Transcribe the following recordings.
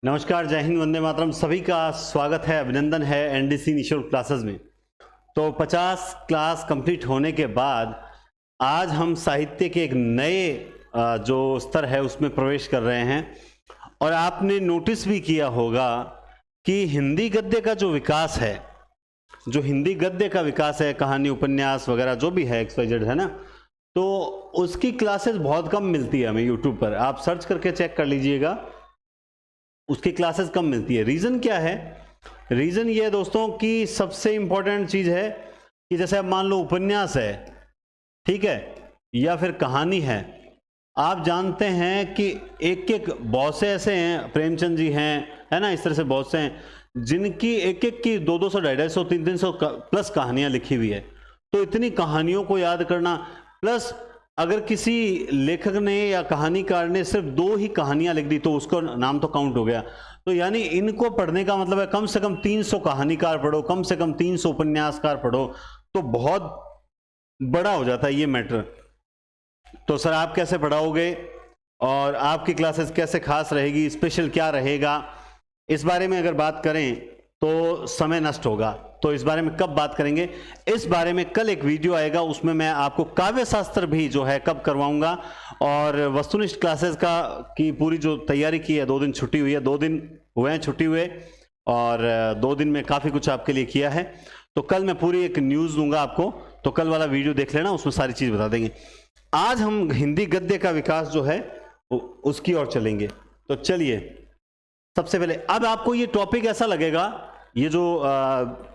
नमस्कार, जय हिंद, वंदे मातरम। सभी का स्वागत है, अभिनंदन है एनडीसी निशुल्क क्लासेस में। तो 50 क्लास कंप्लीट होने के बाद आज हम साहित्य के एक नए जो स्तर है उसमें प्रवेश कर रहे हैं। और आपने नोटिस भी किया होगा कि हिंदी गद्य का जो विकास है, जो हिंदी गद्य का विकास है, कहानी, उपन्यास वगैरह जो भी है XYZ है ना, तो उसकी क्लासेस बहुत कम मिलती है हमें यूट्यूब पर। आप सर्च करके चेक कर लीजिएगा, उसकी क्लासेस कम मिलती है। रीज़न क्या है? रीज़न ये है दोस्तों कि सबसे इंपॉर्टेंट चीज़ है कि जैसे अब मान लो उपन्यास है, ठीक है, या फिर कहानी है। आप जानते हैं कि एक एक बहुत से ऐसे हैं, प्रेमचंद जी हैं, है ना, इस तरह से बहुत से हैं जिनकी एक एक की 200, 250, 300 प्लस कहानियां लिखी हुई है। तो इतनी कहानियों को याद करना, प्लस अगर किसी लेखक ने या कहानीकार ने सिर्फ 2 ही कहानियां लिख दी तो उसको नाम तो काउंट हो गया। तो यानी इनको पढ़ने का मतलब है कम से कम 300 कहानीकार पढ़ो, कम से कम 300 उपन्यासकार पढ़ो, तो बहुत बड़ा हो जाता है ये मैटर। तो सर आप कैसे पढ़ाओगे और आपकी क्लासेस कैसे खास रहेगी, स्पेशल क्या रहेगा, इस बारे में अगर बात करें तो समय नष्ट होगा। तो इस बारे में कब बात करेंगे? इस बारे में कल एक वीडियो आएगा, उसमें मैं आपको काव्य शास्त्र भी जो है कब करवाऊंगा। और वस्तुनिष्ठ क्लासेस का की पूरी जो तैयारी की है, 2 दिन छुट्टी हुई है, 2 दिन हुए हैं छुट्टी हुए, और 2 दिन में काफ़ी कुछ आपके लिए किया है। तो कल मैं पूरी एक न्यूज़ दूंगा आपको, तो कल वाला वीडियो देख लेना, उसमें सारी चीज़ बता देंगे। आज हम हिंदी गद्य का विकास जो है उसकी ओर चलेंगे। तो चलिए, सबसे पहले अब आपको ये टॉपिक ऐसा लगेगा, ये जो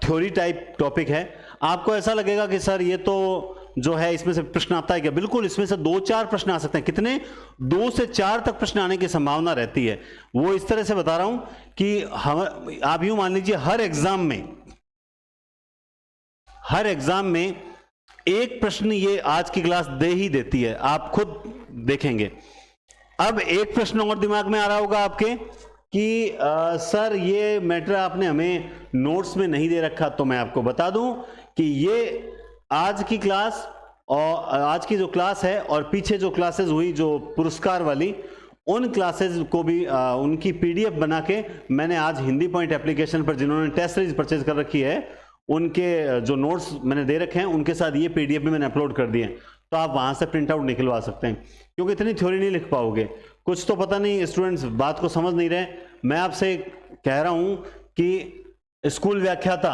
थ्योरी टाइप टॉपिक है, आपको ऐसा लगेगा कि सर ये तो जो है इसमें से प्रश्न आता है क्या? बिल्कुल, इसमें से 2-4 प्रश्न आ सकते हैं। कितने? 2 से 4 तक प्रश्न आने की संभावना रहती है। वो इस तरह से बता रहा हूं कि हम, आप यूं मान लीजिए, हर एग्जाम में एक प्रश्न ये आज की क्लास दे ही देती है, आप खुद देखेंगे। अब एक प्रश्न और दिमाग में आ रहा होगा आपके कि सर ये मैटर आपने हमें नोट्स में नहीं दे रखा। तो मैं आपको बता दूं कि ये आज की क्लास और आज की जो क्लास है और पीछे जो क्लासेस हुई जो पुरस्कार वाली, उन क्लासेस को भी उनकी PDF बना के मैंने आज हिंदी पॉइंट एप्लीकेशन पर जिन्होंने टेस्ट सीरीज परचेज कर रखी है, उनके जो नोट्स मैंने दे रखे हैं उनके साथ ये PDF भी मैंने अपलोड कर दिए हैं। तो आप वहां से प्रिंट आउट निकलवा सकते हैं, क्योंकि इतनी थ्योरी नहीं लिख पाओगे। कुछ तो पता नहीं, स्टूडेंट्स बात को समझ नहीं रहे। मैं आपसे कह रहा हूं कि स्कूल व्याख्याता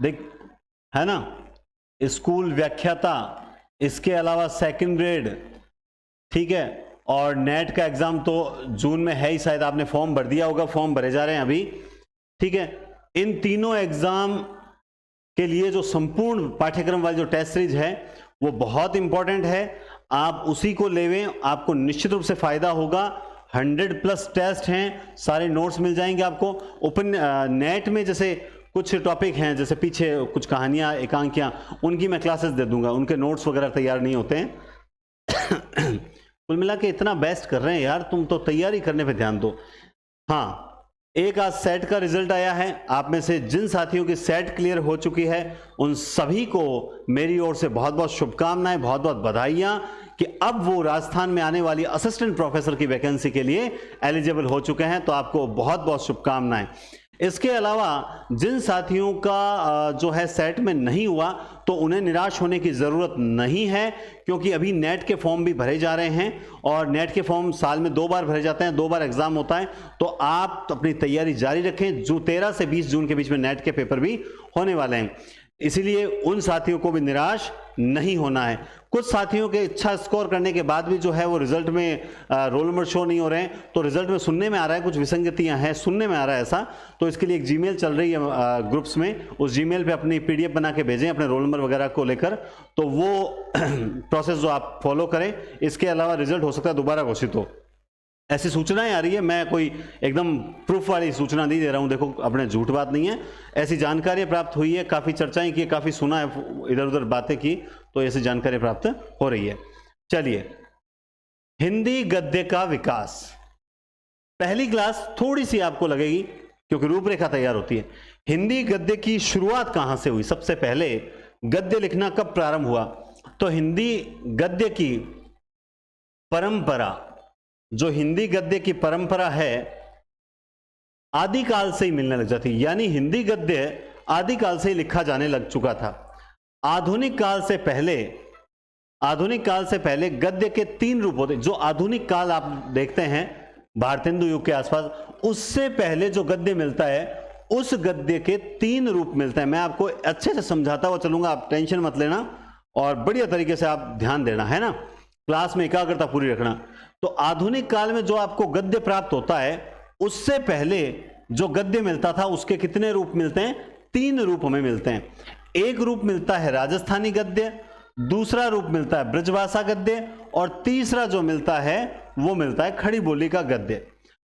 देख, है ना, स्कूल व्याख्याता, इसके अलावा सेकंड ग्रेड, ठीक है, और नेट का एग्जाम तो जून में है ही, शायद आपने फॉर्म भर दिया होगा, फॉर्म भरे जा रहे हैं अभी, ठीक है। इन तीनों एग्जाम के लिए जो संपूर्ण पाठ्यक्रम वाली जो टेस्ट सीरीज है वो बहुत इंपॉर्टेंट है। आप उसी को लेवें, आपको निश्चित रूप से फायदा होगा। 100+ टेस्ट हैं, सारे नोट्स मिल जाएंगे आपको। ओपन नेट में जैसे कुछ टॉपिक हैं, जैसे पीछे कुछ कहानियां, एकांकियां, उनकी मैं क्लासेस दे दूंगा, उनके नोट्स वगैरह तैयार नहीं होते हैं। कुल मिला के इतना बेस्ट कर रहे हैं यार, तुम तो तैयारी करने पे ध्यान दो। हाँ, एक आज सेट का रिजल्ट आया है। आप में से जिन साथियों की सेट क्लियर हो चुकी है उन सभी को मेरी ओर से बहुत बहुत शुभकामनाएं, बहुत बहुत बधाइयां कि अब वो राजस्थान में आने वाली असिस्टेंट प्रोफेसर की वैकेंसी के लिए एलिजिबल हो चुके हैं। तो आपको बहुत बहुत शुभकामनाएं। इसके अलावा जिन साथियों का जो है सेट में नहीं हुआ, तो उन्हें निराश होने की ज़रूरत नहीं है, क्योंकि अभी नेट के फॉर्म भी भरे जा रहे हैं और नेट के फॉर्म साल में 2 बार भरे जाते हैं, 2 बार एग्जाम होता है। तो आप अपनी तैयारी जारी रखें। जो 13 से 20 जून के बीच में नेट के पेपर भी होने वाले हैं, इसीलिए उन साथियों को भी निराश नहीं होना है। कुछ साथियों के इच्छा स्कोर करने के बाद भी जो है वो रिजल्ट में रोल नंबर शो नहीं हो रहे हैं, तो रिजल्ट में सुनने में आ रहा है कुछ विसंगतियां हैं, सुनने में आ रहा है ऐसा। तो इसके लिए एक जीमेल चल रही है ग्रुप्स में, उस जीमेल पे अपनी PDF बना के भेजें अपने रोल नंबर वगैरह को लेकर, तो वो प्रोसेस जो आप फॉलो करें। इसके अलावा रिजल्ट हो सकता है दोबारा घोषित हो, ऐसी सूचनाएं आ रही है। मैं कोई एकदम प्रूफ वाली सूचना नहीं दे रहा हूं, देखो अपने झूठ बात नहीं है, ऐसी जानकारी प्राप्त हुई है, काफ़ी चर्चाएं की, काफ़ी सुना है, इधर उधर बातें की, तो ऐसी जानकारी प्राप्त हो रही है। चलिए, हिंदी गद्य का विकास, पहली क्लास थोड़ी सी आपको लगेगी क्योंकि रूपरेखा तैयार होती है। हिंदी गद्य की शुरुआत कहां से हुई? सबसे पहले गद्य लिखना कब प्रारंभ हुआ? तो हिंदी गद्य की परंपरा जो हिंदी गद्य की परंपरा है आदिकाल से ही मिलने लग जाती, यानी हिंदी गद्य आदिकाल से ही लिखा जाने लग चुका था। आधुनिक काल से पहले गद्य के 3 रूप होते। जो आधुनिक काल आप देखते हैं भारतेंदु युग के आसपास, उससे पहले जो गद्य मिलता है उस गद्य के 3 रूप मिलते हैं। मैं आपको अच्छे से समझाता हुआ चलूंगा, आप टेंशन मत लेना और बढ़िया तरीके से आप ध्यान देना, है ना, क्लास में एकाग्रता पूरी रखना। तो आधुनिक काल में जो आपको गद्य प्राप्त होता है, उससे पहले जो गद्य मिलता था उसके कितने रूप मिलते हैं? 3 रूप हमें मिलते हैं। एक रूप मिलता है राजस्थानी गद्य, दूसरा रूप मिलता है ब्रजभाषा गद्य, और तीसरा जो मिलता है वो मिलता है खड़ी बोली का गद्य।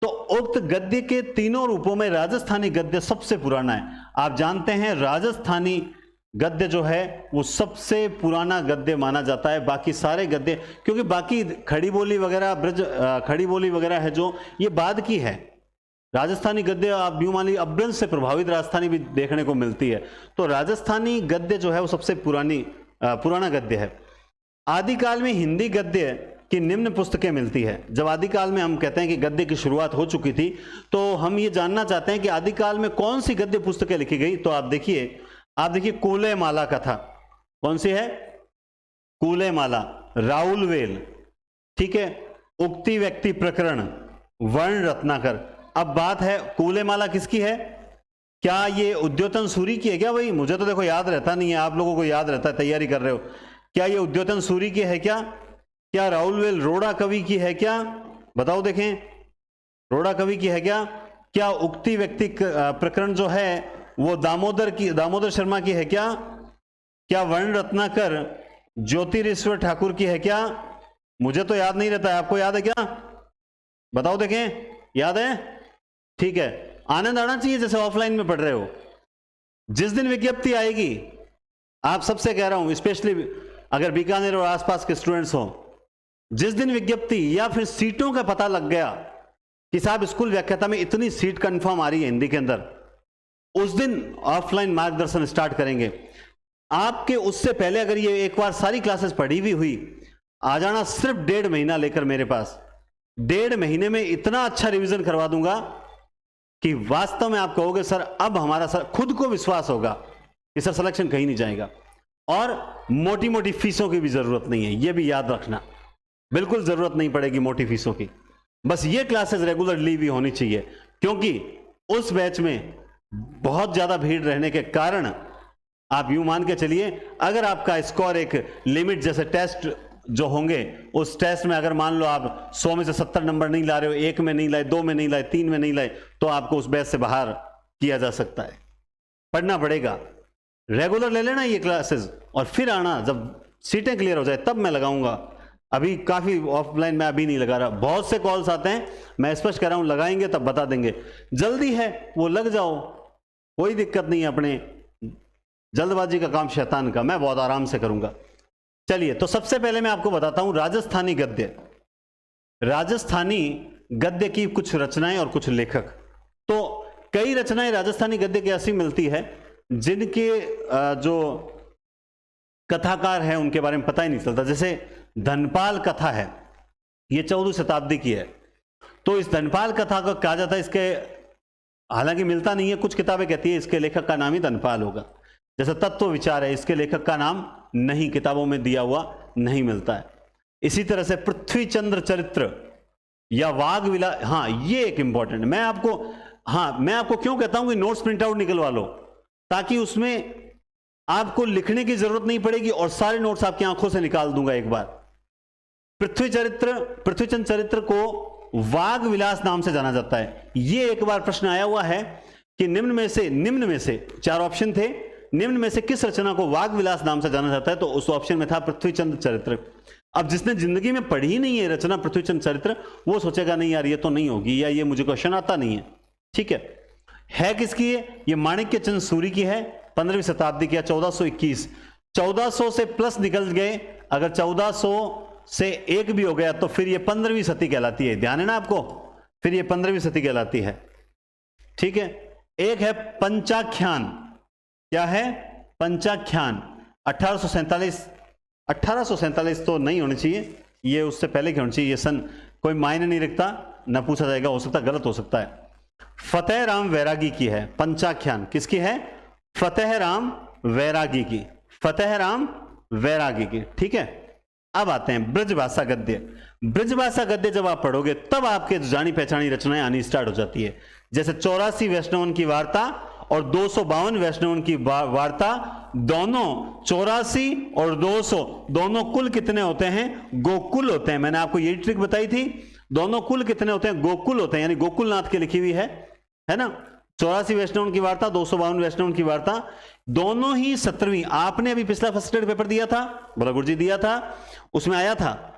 तो उक्त गद्य के तीनों रूपों में राजस्थानी गद्य सबसे पुराना है। आप जानते हैं राजस्थानी गद्य जो है वो सबसे पुराना गद्य माना जाता है। बाकी सारे गद्य, क्योंकि बाकी खड़ी बोली वगैरह है जो, ये बाद की है। राजस्थानी गद्य आप यूं मान लीजिए अपभ्रंश से प्रभावित राजस्थानी भी देखने को मिलती है। तो राजस्थानी गद्य जो है वो सबसे पुराना गद्य है। आदिकाल में हिंदी गद्य की निम्न पुस्तकें मिलती है। जब आदिकाल में हम कहते हैं कि गद्य की शुरुआत हो चुकी थी, तो हम ये जानना चाहते हैं कि आदिकाल में कौन सी गद्य पुस्तकें लिखी गई। तो आप देखिए कूले माला कथा, कौन सी है? कूले माला, राउलवेल, ठीक है, उक्ति व्यक्ति प्रकरण, वर्ण रत्नाकर। अब बात है कूले माला किसकी है? क्या ये उद्योतन सूरी की है क्या? भाई मुझे तो देखो याद रहता नहीं है, आप लोगों को याद रहता है, तैयारी कर रहे हो। क्या ये उद्योतन सूरी की है क्या? क्या राउलवेल रोड़ा कवि की है क्या? बताओ देखें, रोड़ा कवि की है क्या? क्या उक्ति व्यक्ति प्रकरण जो है वो दामोदर शर्मा की है क्या? क्या वर्ण रत्नाकर ज्योतिरीश्वर ठाकुर की है क्या? मुझे तो याद नहीं रहता है, आपको याद है क्या? बताओ देखें, याद है? ठीक है, आनंद आना चाहिए जैसे ऑफलाइन में पढ़ रहे हो। जिस दिन विज्ञप्ति आएगी, आप सबसे कह रहा हूं, स्पेशली अगर बीकानेर और आसपास के स्टूडेंट्स हो, जिस दिन विज्ञप्ति या फिर सीटों का पता लग गया कि साहब स्कूल व्याख्याता में इतनी सीट कंफर्म आ रही है हिंदी के अंदर, उस दिन ऑफलाइन मार्गदर्शन स्टार्ट करेंगे। आपके उससे पहले अगर ये एक बार सारी क्लासेस पढ़ी हुई हुई, आ जाना सिर्फ 1.5 महीना लेकर मेरे पास। 1.5 महीने में इतना अच्छा रिवीजन करवा दूंगा कि वास्तव में आप कहोगे सर अब हमारा सर खुद को विश्वास होगा कि सर सिलेक्शन कहीं नहीं जाएगा। और मोटी मोटी फीसों की भी जरूरत नहीं है, ये भी याद रखना, बिल्कुल जरूरत नहीं पड़ेगी मोटी फीसों की। बस ये क्लासेस रेगुलरली भी होनी चाहिए, क्योंकि उस बैच में बहुत ज्यादा भीड़ रहने के कारण आप यूं मान के चलिए, अगर आपका स्कोर एक लिमिट जैसे टेस्ट जो होंगे, उस टेस्ट में अगर मान लो आप 100 में से 70 नंबर नहीं ला रहे हो, 1 में नहीं लाए, 2 में नहीं लाए, 3 में नहीं लाए, तो आपको उस बैच से बाहर किया जा सकता है। पढ़ना पड़ेगा, रेगुलर ले लेना ये क्लासेस, और फिर आना जब सीटें क्लियर हो जाए तब मैं लगाऊंगा। अभी काफी ऑफलाइन में अभी नहीं लगा रहा, बहुत से कॉल्स आते हैं, मैं स्पष्ट कर रहा हूं लगाएंगे तब बता देंगे। जल्दी है वो लग जाओ, कोई दिक्कत नहीं है। अपने जल्दबाजी का काम शैतान का, मैं बहुत आराम से करूंगा। चलिए, तो सबसे पहले मैं आपको बताता हूं राजस्थानी गद्य। राजस्थानी गद्य की कुछ रचनाएं और कुछ लेखक। तो कई रचनाएं राजस्थानी गद्य की ऐसी मिलती है जिनके जो कथाकार हैं उनके बारे में पता ही नहीं चलता। जैसे धनपाल कथा है, ये 14वीं शताब्दी की है। तो इस धनपाल कथा को कहा जाता है, इसके हालांकि मिलता नहीं है, कुछ किताबें कहती है इसके लेखक का नाम ही धनपाल होगा। जैसे तत्व विचार है, इसके लेखक का नाम नहीं, किताबों में दिया हुआ नहीं मिलता है। इसी तरह से पृथ्वी चंद्र चरित्र या वाग्विलास, हाँ ये एक इंपॉर्टेंट, मैं आपको क्यों कहता हूं कि नोट्स प्रिंट आउट निकलवा लो, ताकि उसमें आपको लिखने की जरूरत नहीं पड़ेगी और सारे नोट्स आपकी आंखों से निकाल दूंगा एक बार। पृथ्वीचंद्र चरित्र को वाग्विलास नाम से जाना जाता है। यह एक बार प्रश्न आया हुआ है कि निम्न में से 4 ऑप्शन थे, निम्न में से किस रचना को वाग्विलास नाम से जाना जाता है? तो उस ऑप्शन में था पृथ्वीचंद्र चरित्र। अब जिसने जिंदगी में पढ़ी ही नहीं है रचना पृथ्वीचंद्र चरित्र, वो सोचेगा नहीं यार ये तो नहीं होगी, या ये मुझे क्वेश्चन आता नहीं है। ठीक है किसकी है? ये माणिक्य चंद सूरी की है, 15वीं शताब्दी की, 1421। 1400 से प्लस निकल गए, अगर 1400 से 1 भी हो गया तो फिर ये 15वीं सदी कहलाती है। ध्यान है ना आपको, फिर ये 15वीं सदी कहलाती है। ठीक है, एक है पंचाख्यान। क्या है? पंचाख्यान। 1847 तो नहीं होनी चाहिए, ये उससे पहले की होनी चाहिए, ये सन कोई मायने नहीं रखता, न पूछा जाएगा, हो सकता गलत हो सकता है। फतेह राम वैरागी की है पंचाख्यान, किसकी है? फतेह राम वैरागी की, फतेह राम वैरागी की, ठीक है। अब आते हैं ब्रजभाषा गद्य। ब्रजभाषा गद्य जब आप पढ़ोगे तब आपके जानी पहचानी रचनाएं आनी स्टार्ट हो जाती है, जैसे 84 वैष्णवन की वार्ता और 252 वैष्णवन की वार्ता, दोनों 84 और 200 दोनों कुल कितने होते हैं? गोकुल होते हैं। मैंने आपको यही ट्रिक बताई थी, दोनों कुल कितने होते हैं? गोकुल होते हैं, यानी गोकुलनाथ की लिखी हुई है ना। 84 वैष्णवन की वार्ता, 252 वैष्णवन की वार्ता, दोनों ही 17वीं। आपने अभी पिछला फर्स्ट ग्रेड पेपर दिया था, बोला गुरुजी दिया था, उसमें आया था,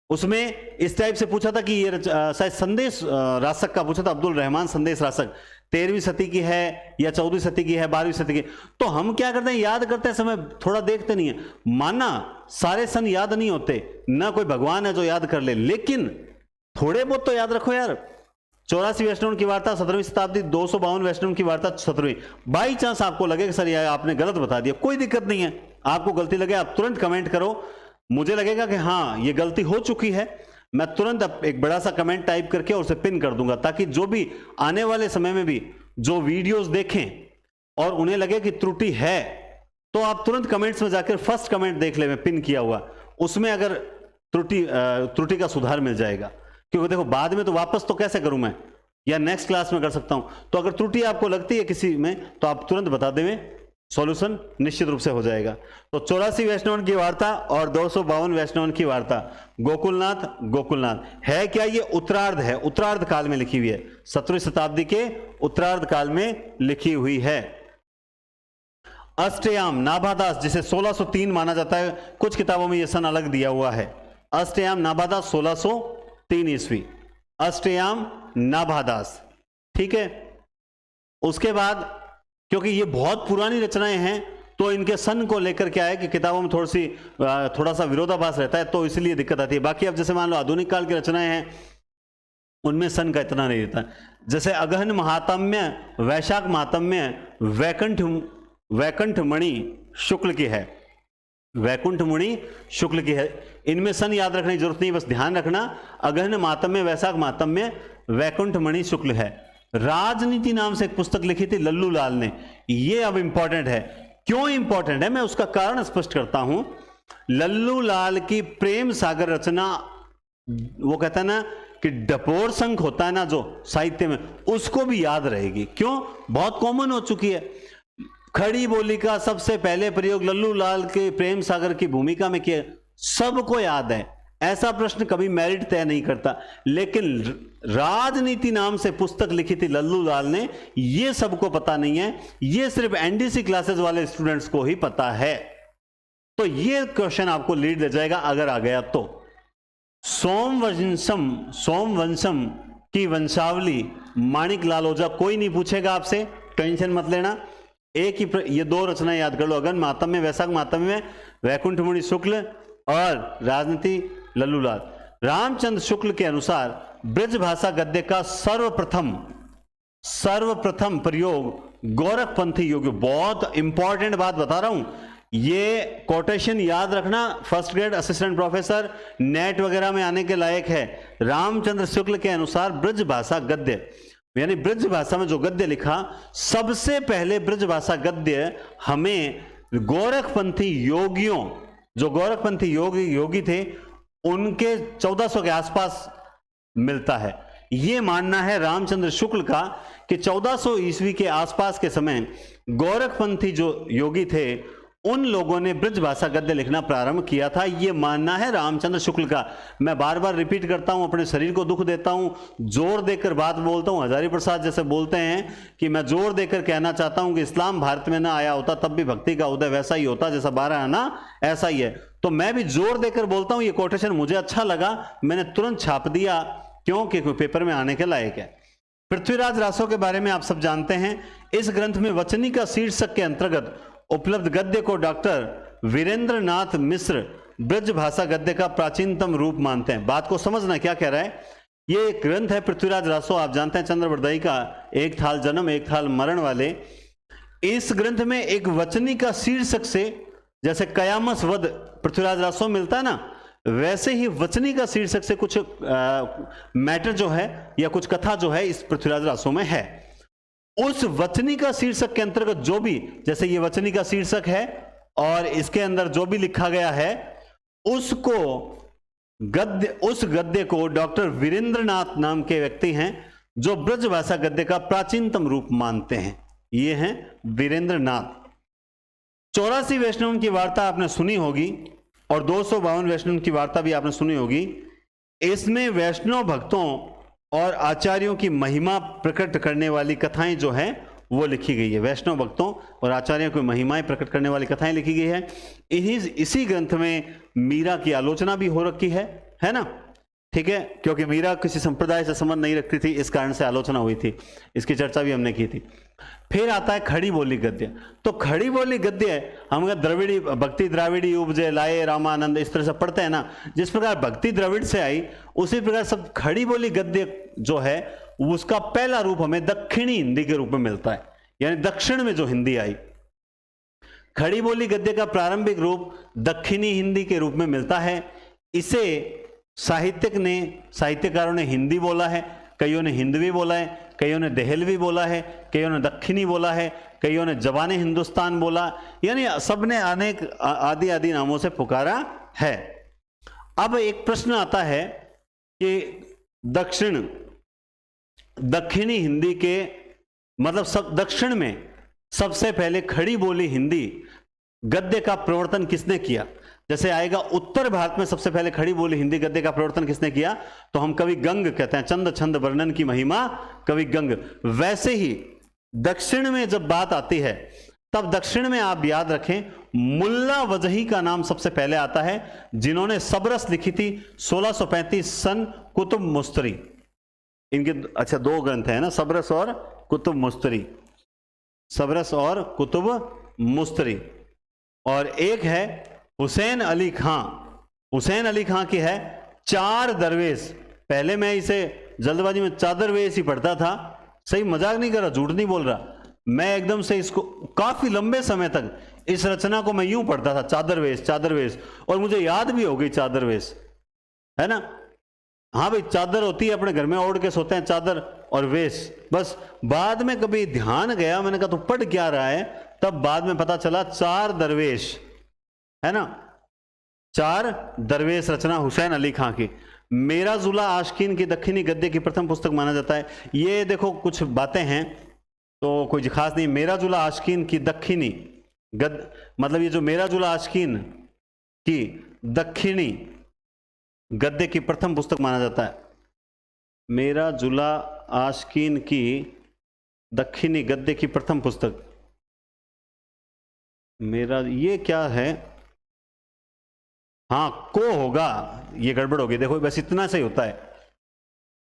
उसमें इस टाइप से पूछा था कि ये शायद संदेश रासक का पूछा था, अब्दुल रहमान संदेश रासक, 13वीं सदी की है या 14वीं सदी की है, 12वीं सदी की। तो हम क्या करते हैं, याद करते हैं समय थोड़ा देखते नहीं है। माना सारे सन याद नहीं होते, ना कोई भगवान है जो याद कर ले, लेकिन थोड़े बहुत तो याद रखो यार। 84 वैष्णव की वार्ता 17वीं शताब्दी, 252 वैष्णव की वार्ता 17वीं। बाई चांस आपको लगे कि सर यार आपने गलत बता दिया, कोई दिक्कत नहीं है। आपको गलती लगे आप तुरंत कमेंट करो, मुझे लगेगा कि हाँ ये गलती हो चुकी है, मैं तुरंत एक बड़ा सा कमेंट टाइप करके और उसे पिन कर दूंगा, ताकि जो भी आने वाले समय में भी जो वीडियोस देखें और उन्हें लगे कि त्रुटि है, तो आप तुरंत कमेंट्स में जाकर फर्स्ट कमेंट देख ले, मैं पिन किया हुआ, उसमें अगर त्रुटि का सुधार मिल जाएगा। क्योंकि देखो बाद में तो वापस तो कैसे करूं मैं, या नेक्स्ट क्लास में कर सकता हूं। तो अगर त्रुटि आपको लगती है किसी में तो आप तुरंत बता दें, सॉल्यूशन निश्चित रूप से हो जाएगा। तो 84 वैष्णवन की वार्ता और 252 वैष्णवन की वार्ता, गोकुलनाथ है क्या? ये उत्तरार्ध है, उत्तरार्ध काल में लिखी हुई है, 17वीं शताब्दी के उत्तरार्ध काल में लिखी हुई है। अष्टयाम नाभादास, जिसे 1603 माना जाता है, कुछ किताबों में यह सन अलग दिया हुआ है। अष्टयाम नाभादास 1603 ईस्वी, अष्टयाम नाभादास, ठीक है। उसके बाद क्योंकि ये बहुत पुरानी रचनाएं हैं तो इनके सन को लेकर क्या है कि किताबों में थोड़ा सा विरोधाभास रहता है, तो इसलिए दिक्कत आती है। बाकी अब जैसे मान लो आधुनिक काल की रचनाएं हैं, उनमें सन का इतना नहीं रहता। जैसे अगहन महात्म्य, वैशाख महात्म्य वैकुंठ मणि शुक्ल की है, वैकुंठ मुनि शुक्ल की है। इनमें सन याद रखने की जरूरत नहीं, बस ध्यान रखना अगहन महात्म्य, वैशाख महात्म्य, वैकुंठ मणि शुक्ल है। राजनीति नाम से एक पुस्तक लिखी थी लल्लू लाल ने, ये अब इंपॉर्टेंट है। क्यों इंपॉर्टेंट है मैं उसका कारण स्पष्ट करता हूं। लल्लू लाल की प्रेम सागर रचना, वो कहता है ना कि डपोर शंख होता है ना जो साहित्य में, उसको भी याद रहेगी। क्यों? बहुत कॉमन हो चुकी है। खड़ी बोली का सबसे पहले प्रयोग लल्लू लाल के प्रेम सागर की भूमिका में किया, सबको याद है। ऐसा प्रश्न कभी मेरिट तय नहीं करता, लेकिन राजनीति नाम से पुस्तक लिखी थी लल्लू लाल ने, ये सबको पता नहीं है, ये सिर्फ एनडीसी क्लासेस वाले स्टूडेंट्स को ही पता है। तो ये क्वेश्चन आपको लीड ले जाएगा अगर आ गया तो। सोमवंशम की वंशावली, माणिक लाल ओझा, कोई नहीं पूछेगा आपसे, टेंशन मत लेना। एक ही ये दो रचनाएं याद कर लो, अगहन महात्म्य, वैशाख महात्म्य में वैकुंठ मुनि शुक्ल और राजनीति लल्लू लाल। रामचंद्र शुक्ल के अनुसार ब्रजभाषा गद्य का सर्वप्रथम प्रयोग गोरखपंथी योगी, बहुत इंपॉर्टेंट बात बता रहा हूं, ये कोटेशन याद रखना, first grade assistant professor net वगैरह में आने के लायक है। रामचंद्र शुक्ल के अनुसार ब्रजभाषा गद्य, यानी ब्रजभाषा में जो गद्य लिखा, सबसे पहले ब्रजभाषा गद्य हमें गोरखपंथी योगियों, जो गोरखपंथी योगी थे, उनके 1400 के आसपास मिलता है। यह मानना है रामचंद्र शुक्ल का कि 1400 ईस्वी के आसपास के समय गोरखपंथी जो योगी थे, उन लोगों ने ब्रजभाषा गद्य लिखना प्रारंभ किया था। यह मानना है रामचंद्र शुक्ल का। मैं बार बार रिपीट करता हूं, अपने शरीर को दुख देता हूं, जोर देकर बात बोलता हूं। हजारी प्रसाद जैसे बोलते हैं कि मैं जोर देकर कहना चाहता हूं कि इस्लाम भारत में ना आया होता तब भी भक्ति का उदय वैसा ही होता, जैसा 12 आना ऐसा ही है। तो मैं भी जोर देकर बोलता हूं। ये कोटेशन मुझे अच्छा लगा, मैंने तुरंत छाप दिया, क्योंकि पेपर में आने के लायक है। पृथ्वीराज रासो के बारे में आप सब जानते हैं। इस ग्रंथ में वचनी का शीर्षक के अंतर्गत उपलब्ध गद्य को डॉक्टर वीरेंद्र नाथ मिश्र ब्रजभाषा गद्य का प्राचीनतम रूप मानते हैं। बात को समझना क्या कह रहा है। ये एक ग्रंथ है पृथ्वीराज रासो, आप जानते हैं चंद्रवरदाई का एक थाल जन्म एक थाल मरण वाले। इस ग्रंथ में एक वचनी का शीर्षक से, जैसे कयामस वध पृथ्वीराज रासो मिलता है ना, वैसे ही वचनी का शीर्षक से कुछ मैटर जो है या कुछ कथा जो है इस पृथ्वीराज रासो में है। उस वचनी का शीर्षक के अंतर्गत जो भी, जैसे ये वचनी का शीर्षक है और इसके अंदर जो भी लिखा गया है उसको उस गद्य को डॉक्टर वीरेंद्रनाथ नाम के व्यक्ति हैं जो ब्रजभाषा गद्य का प्राचीनतम रूप मानते हैं। ये हैं वीरेंद्रनाथ। 84 वैष्णव की वार्ता आपने सुनी होगी और 252 वैष्णव की वार्ता भी आपने सुनी होगी। इसमें वैष्णव भक्तों और आचार्यों की महिमा प्रकट करने वाली कथाएं जो हैं वो लिखी गई है। वैष्णव भक्तों और आचार्यों की महिमाएं प्रकट करने वाली कथाएं लिखी गई है। इसी ग्रंथ में मीरा की आलोचना भी हो रखी है ना, ठीक है, क्योंकि मीरा किसी संप्रदाय से संबंध नहीं रखती थी, इस कारण से आलोचना हुई थी। इसकी चर्चा भी हमने की थी। फिर आता है खड़ी बोली गद्य। तो खड़ी बोली गद्य हम द्रविड़ी भक्ति द्राविड़ी उपजे लाए रामानंद इस तरह से पढ़ते हैं ना, जिस प्रकार भक्ति द्रविड़ से आई उसी प्रकार सब खड़ी बोली गद्य जो है उसका पहला रूप हमें दक्षिणी हिंदी के रूप में मिलता है, यानी दक्षिण में जो हिंदी आई। खड़ी बोली गद्य का प्रारंभिक रूप दक्षिणी हिंदी के रूप में मिलता है। इसे साहित्यकारों ने हिंदी बोला है, कईयों ने हिंदवी बोला है, कईयों ने देहलवी बोला है, कईयों ने दक्षिणी बोला है, कईयों ने जवाने हिंदुस्तान बोला, यानी सबने अनेक आदि आदि नामों से पुकारा है। अब एक प्रश्न आता है कि दक्षिणी हिंदी के मतलब दक्षिण में सबसे पहले खड़ी बोली हिंदी गद्य का प्रवर्तन किसने किया। जैसे आएगा उत्तर भारत में सबसे पहले खड़ी बोली हिंदी गद्य का प्रवर्तन किसने किया, तो हम कवि गंग कहते हैं। चंद छंद वर्णन की महिमा कवि गंग। वैसे ही दक्षिण में जब बात आती है तब दक्षिण में आप याद रखें मुल्ला वजही का नाम सबसे पहले आता है, जिन्होंने सबरस लिखी थी 1635 सन कुतुब मुस्तरी। इनके अच्छा दो ग्रंथ है ना, सबरस और कुतुब मुस्तरी, सबरस और कुतुब मुस्तरी। और एक है हुसैन अली खां। हुसैन अली खां की है चार दरवेश। पहले मैं इसे जल्दबाजी में चादरवेश ही पढ़ता था, सही मजाक नहीं कर रहा, झूठ नहीं बोल रहा, मैं एकदम से इसको काफी लंबे समय तक इस रचना को मैं यूं पढ़ता था, चादरवेश चादरवेश, और मुझे याद भी हो गई चादरवेश, है ना। हाँ भाई, चादर होती है अपने घर में ओढ़ के सोते हैं, चादर और वेश। बस बाद में कभी ध्यान गया, मैंने कहा तो पढ़ क्या रहा है, तब बाद में पता चला चार दरवेश, है ना, चार दरवेश रचना हुसैन अली खां की। मेरा जुला आशकीन की दक्षिणी गद्य की प्रथम पुस्तक माना जाता है। ये देखो कुछ बातें हैं तो कोई खास नहीं। मेरा जुला आशकीन की दक्षिणी मतलब ये जो मेरा जुला आशकीन की दक्षिणी गद्य की प्रथम पुस्तक माना जाता है। मेरा जुला आशकीन की दक्षिणी गद्य की प्रथम पुस्तक, मेरा ये क्या है, हाँ को होगा, ये गड़बड़ होगी। देखो बस इतना सही होता है।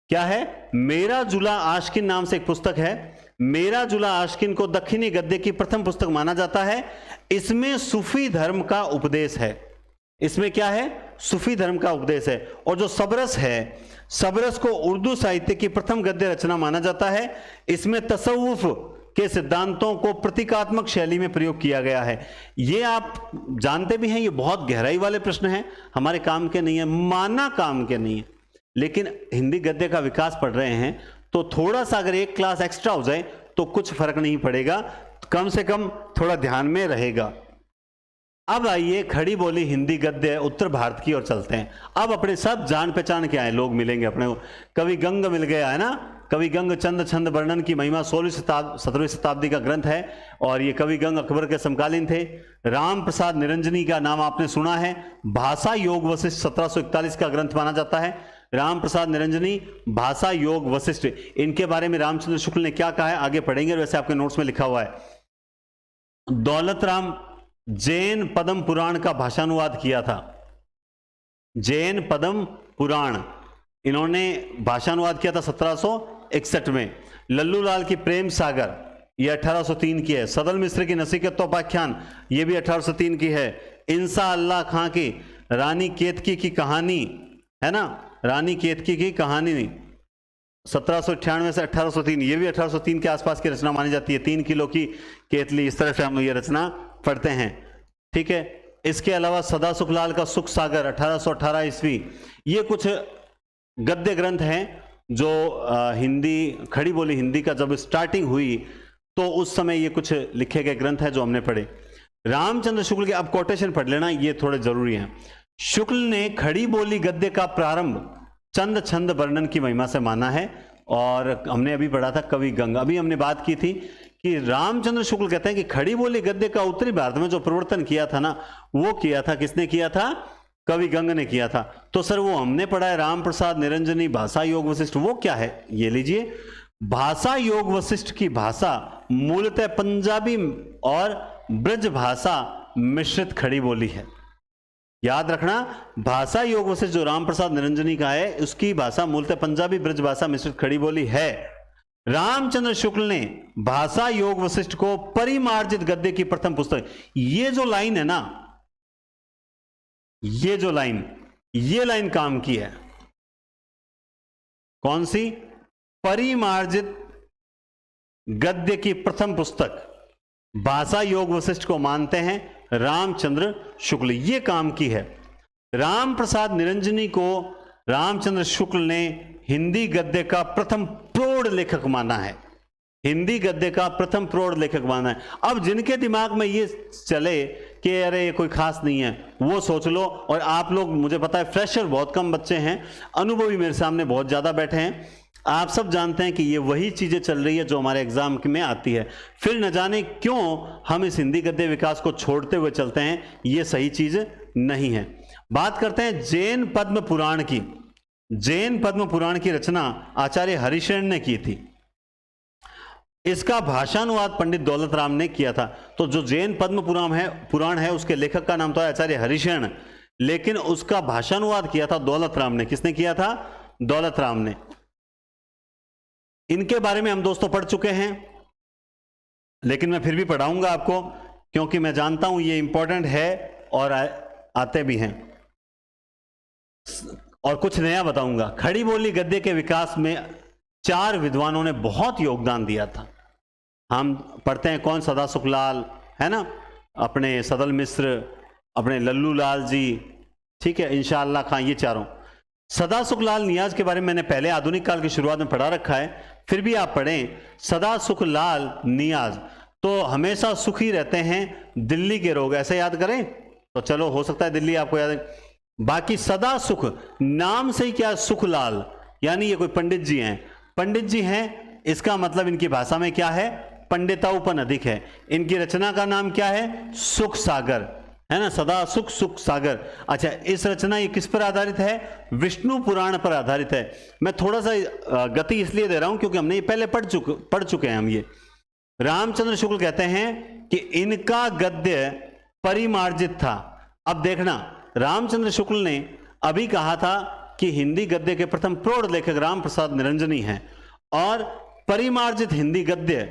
क्या है, मेरा जुला आशकीन नाम से एक पुस्तक है। मेरा जुला आशकीन को दक्षिणी गद्य की प्रथम पुस्तक माना जाता है। इसमें सूफी धर्म का उपदेश है। इसमें क्या है, सूफी धर्म का उपदेश है। और जो सबरस है, सबरस को उर्दू साहित्य की प्रथम गद्य रचना माना जाता है। इसमें तसव्वुफ के सिद्धांतों को प्रतीकात्मक शैली में प्रयोग किया गया है। ये आप जानते भी हैं, ये बहुत गहराई वाले प्रश्न हैं, हमारे काम के नहीं है, मानना काम के नहीं है, लेकिन हिंदी गद्य का विकास पढ़ रहे हैं तो थोड़ा सा अगर एक क्लास एक्स्ट्रा हो जाए तो कुछ फर्क नहीं पड़ेगा, कम से कम थोड़ा ध्यान में रहेगा। अब आइए खड़ी बोली हिंदी गद्य उत्तर भारत की ओर चलते हैं। अब अपने सब जान पहचान के आए लोग मिलेंगे अपने को। कवि गंग मिल गया है ना, कवि गंग चंद छंद वर्णन की महिमा 16वीं शताब्दी का ग्रंथ है और ये कवि गंग अकबर के समकालीन थे। राम प्रसाद निरंजनी का नाम आपने सुना है। भाषा योग वशिष्ठ 1741 का ग्रंथ माना जाता है। राम प्रसाद निरंजनी, भाषा योग वशिष्ठ, इनके बारे में रामचंद्र शुक्ल ने क्या कहा है आगे पढ़ेंगे, वैसे आपके नोट्स में लिखा हुआ है। दौलत राम जैन पद्म पुराण का भाषानुवाद किया था। जैन पद्म पुराण इन्होंने भाषानुवाद किया था 1761 में। लल्लू लाल की प्रेम सागर ये 1803 की है। सदल मिश्र की नसीहतोपाख्यान ये भी 1803 की है। इंसा अल्लाह खां की रानी केतकी की कहानी, है ना, रानी केतकी की कहानी 1798 से 1803, ये भी 1803 के आसपास की रचना मानी जाती है। 3 किलो की केतली, इस तरह से हम ये रचना पढ़ते हैं, ठीक है। इसके अलावा सदा सुखलाल का सुख सागर 1818 ईस्वी, ये कुछ गद्य ग्रंथ हैं जो हिंदी, खड़ी बोली हिंदी का जब स्टार्टिंग हुई तो उस समय ये कुछ लिखे गए ग्रंथ हैं जो हमने पढ़े। रामचंद्र शुक्ल के, अब कोटेशन पढ़ लेना, ये थोड़े जरूरी हैं। शुक्ल ने खड़ी बोली गद्य का प्रारंभ चंद छंद वर्णन की महिमा से माना है, और हमने अभी पढ़ा था कवि गंग, अभी हमने बात की थी कि रामचंद्र शुक्ल कहते हैं कि खड़ी बोली गद्य का उत्तरी भारत में जो प्रवर्तन किया था ना, वो किया था, किसने किया था? कवि गंग ने किया था। तो सर वो हमने पढ़ा है राम प्रसाद निरंजनी भाषा योग वशिष्ठ, वो क्या है? ये लीजिए, भाषा योग वशिष्ठ की भाषा मूलतः पंजाबी और ब्रज भाषा मिश्रित खड़ी बोली है। याद रखना, भाषा योग वशिष्ठ जो राम प्रसाद निरंजनी का है, उसकी भाषा मूलतः पंजाबी ब्रज भाषा मिश्रित खड़ी बोली है। रामचंद्र शुक्ल ने भाषा योग वशिष्ठ को परिमार्जित गद्य की प्रथम पुस्तक, ये जो लाइन है ना, ये जो लाइन, ये लाइन काम की है। कौन सी? परिमार्जित गद्य की प्रथम पुस्तक भाषा योग वशिष्ठ को मानते हैं रामचंद्र शुक्ल, ये काम की है। राम प्रसाद निरंजनी को रामचंद्र शुक्ल ने हिंदी गद्य का प्रथम प्रौढ़ लेखक माना है, हिंदी गद्य का प्रथम प्रौढ़ लेखक माना है। अब जिनके दिमाग में ये चले कि अरे ये कोई खास नहीं है, वो सोच लो। और आप लोग, मुझे पता है फ्रेशर बहुत कम बच्चे हैं, अनुभवी मेरे सामने बहुत ज़्यादा बैठे हैं, आप सब जानते हैं कि ये वही चीज़ें चल रही है जो हमारे एग्जाम में आती है। फिर न जाने क्यों हम इस हिंदी गद्य विकास को छोड़ते हुए चलते हैं, ये सही चीज़ नहीं है। बात करते हैं जैन पद्म पुराण की। जैन पद्म पुराण की रचना आचार्य हरिशरण ने की थी, इसका भाषानुवाद पंडित दौलत राम ने किया था। तो जो जैन पद्म पुराण है उसके लेखक का नाम तो है आचार्य हरिशरण, लेकिन उसका भाषानुवाद किया था दौलत राम ने। किसने किया था? दौलत राम ने। इनके बारे में हम दोस्तों पढ़ चुके हैं, लेकिन मैं फिर भी पढ़ाऊंगा आपको, क्योंकि मैं जानता हूं ये इंपॉर्टेंट है और आते भी हैं, और कुछ नया बताऊंगा। खड़ी बोली गद्य के विकास में 4 विद्वानों ने बहुत योगदान दिया था। हम पढ़ते हैं कौन? सदा सुखलाल है ना, अपने सदल मिश्र, अपने लल्लू लाल जी, ठीक है, इंशाअल्लाह खां, ये चारों। सदा सुखलाल नियाज के बारे में मैंने पहले आधुनिक काल की शुरुआत में पढ़ा रखा है, फिर भी आप पढ़ें। सदा सुखलाल नियाज तो हमेशा सुखी रहते हैं, दिल्ली के रोग, ऐसे याद करें तो चलो हो सकता है दिल्ली आपको याद है। बाकी सदा सुख नाम से ही क्या, सुखलाल, यानी ये कोई पंडित जी हैं, पंडित जी हैं, इसका मतलब इनकी भाषा में क्या है? पंडिताऊपन अधिक है। इनकी रचना का नाम क्या है? सुख सागर, है ना, सदा सुख सुख सागर। अच्छा, इस रचना ये किस पर आधारित है? विष्णु पुराण पर आधारित है। मैं थोड़ा सा गति इसलिए दे रहा हूं क्योंकि हमने ये पहले पढ़ चुके हैं हम ये। रामचंद्र शुक्ल कहते हैं कि इनका गद्य परिमार्जित था। अब देखना, रामचंद्र शुक्ल ने अभी कहा था कि हिंदी गद्य के प्रथम प्रौढ़ लेखक राम प्रसाद निरंजनी हैं, और परिमार्जित हिंदी गद्य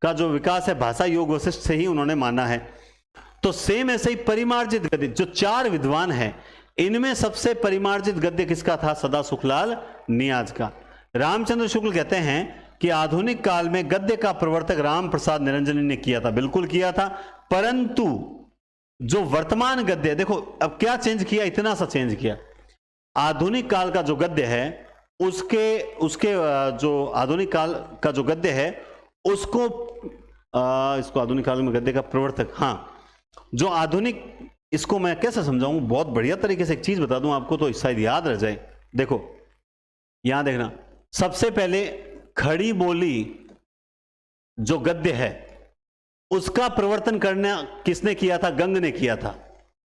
का जो विकास है भाषा योग वशिष्ठ से ही उन्होंने माना है। तो सेम ऐसे ही परिमार्जित गद्य, जो 4 विद्वान हैं, इनमें सबसे परिमार्जित गद्य किसका था? सदा सुखलाल नियाज का। रामचंद्र शुक्ल कहते हैं कि आधुनिक काल में गद्य का प्रवर्तक राम प्रसाद निरंजनी ने किया था, बिल्कुल किया था, परंतु जो वर्तमान गद्य, देखो अब क्या चेंज किया, इतना सा चेंज किया। आधुनिक काल का जो गद्य है उसके जो आधुनिक काल का जो गद्य है उसको इसको आधुनिक काल में गद्य का प्रवर्तक, हाँ, जो आधुनिक, इसको मैं कैसे समझाऊं, बहुत बढ़िया तरीके से एक चीज बता दूं आपको तो शायद याद रह जाए। देखो यहां देखना, सबसे पहले खड़ी बोली जो गद्य है उसका प्रवर्तन करना किसने किया था? गंग ने किया था।